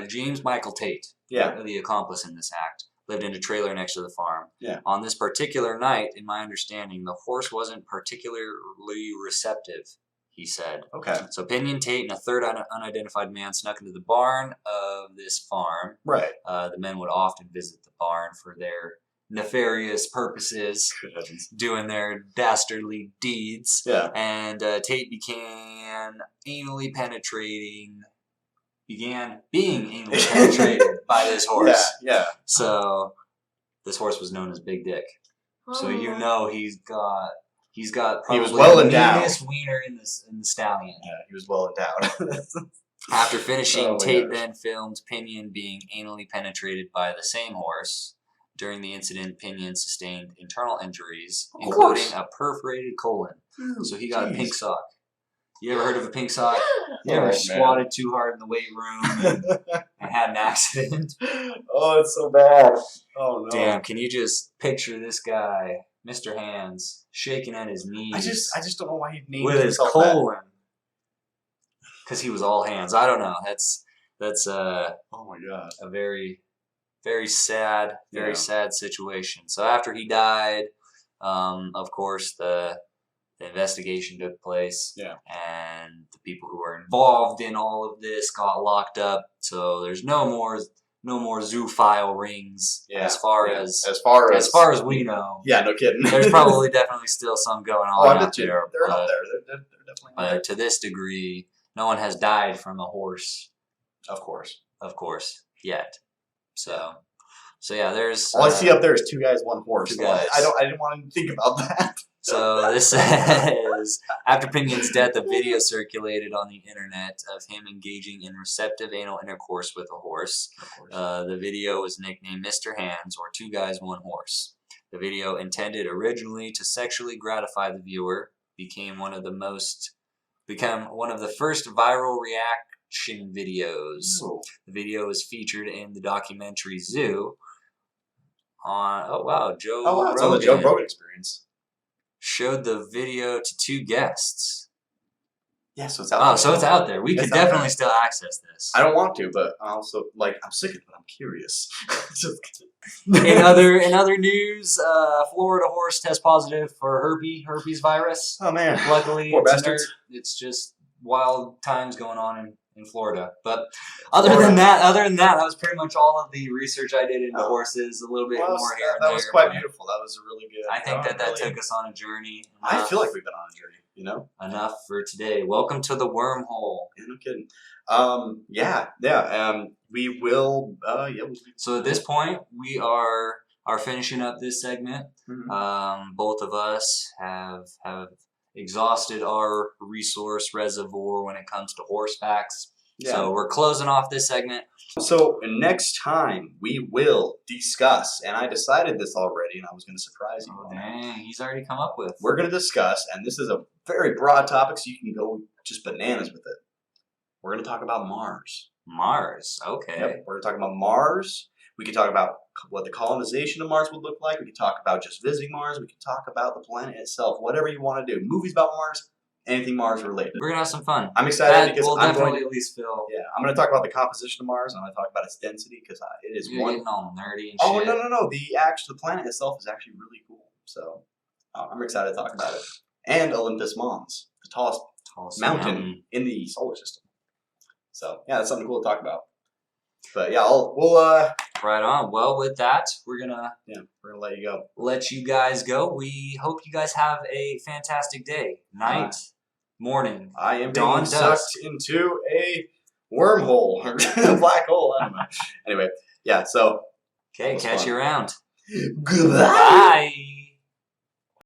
James Michael Tate, Yeah. the accomplice in this act, lived in a trailer next to the farm. Yeah. On this particular night, in my understanding, the horse wasn't particularly receptive, he said. Okay. So Pinion Tate and a third unidentified man snuck into the barn of this farm. Right. The men would often visit the barn for their nefarious purposes, Good heavens. doing their dastardly deeds. Yeah. And Tate began being anally penetrated by this horse. Yeah. So this horse was known as Big Dick. So you know he's got probably He was well the endowed. meanest wiener in the stallion. Yeah, he was well endowed. After finishing, Oh my Tate gosh. then filmed Pinion being anally penetrated by the same horse. During the incident, Pinion sustained internal injuries, Of including course. a perforated colon. So he got a Jeez. pink sock. You ever heard of a pink sock? You Oh, ever man. squatted too hard in the weight room and had an accident? Oh, it's so bad. Oh no. Damn, can you just picture this guy, Mr. Hands, shaking at his knees I just don't know why he named with his himself that. colon? Because he was all hands. I don't know. That's Oh my god. a very, very sad, very Yeah. sad situation. So after he died, of course, the investigation took place. Yeah. And the people who were involved in all of this got locked up. So there's no more zoophile rings Yeah. as far Yeah. as as far as we know. Yeah, no kidding. There's probably definitely still some going Oh, on I out bet you. there. They're but, out there. They're definitely out there. but to this degree, no one has died from a horse, Of course. yet. So yeah, there's. All I see up there is two guys, one horse. Two So guys. I didn't want to think about that. So this says, after Pinion's death, a video circulated on the internet of him engaging in receptive anal intercourse with a horse. Of course. The video was nicknamed Mr. Hands, or Two Guys, One Horse. The video, intended originally to sexually gratify the viewer, became one of the first viral reaction videos. Ooh. The video was featured in the documentary Zoo on, oh wow, Joe Oh, wow, it's on the Joe Rogan Experience. showed the video to two guests. Yeah, so it's out Oh, there. so it's out there. We It's could out definitely there. still access this. I don't want to, but I also, I'm sick of it, but I'm curious. Just In other news, Florida horse tests positive for herpes virus. Oh, man. Luckily, Poor it's bastards. it's just wild times going on in Florida. But other than that, that was pretty much all of the research I did into Oh. horses. A little bit Well, more here and that there. was quite but beautiful. That was a really good. I think that really- took us on a journey. I feel like we've been on a journey, you know? Enough for today. Welcome to the wormhole. Yeah, no kidding. We will, So at this point, we are finishing up this segment. Mhm. Both of us have exhausted our resource reservoir when it comes to horse facts. Yeah. So we're closing off this segment. So next time we will discuss, and I decided this already, and I was going to surprise you. Oh, on that. dang, he's already come up with. We're going to discuss, and this is a very broad topic, so you can go just bananas with it. We're going to talk about Mars. Mars. Okay. Yep, we're going to talk about Mars. We could talk about what the colonization of Mars would look like. We could talk about just visiting Mars. We could talk about the planet itself. Whatever you want to do. Movies about Mars. Anything Mars related. We're gonna have some fun. I'm excited That because will I'm definitely going to, at least feel. yeah, I'm going to talk about the composition of Mars. And I'm going to talk about its density because it is You're one. getting all nerdy and Oh shit. no! The planet itself is actually really cool. So I'm excited to talk about it. And Olympus Mons, the tallest Tallest mountain in the solar system. So yeah, that's something cool to talk about. But yeah, we'll Right on. Well, with that, we're gonna let you go. let you guys go. We hope you guys have a fantastic day, night, morning. I am Dawn being sucked into a wormhole or a black hole. I don't know. Anyway, yeah. So Okay, was catch fun. you around. goodbye. Bye.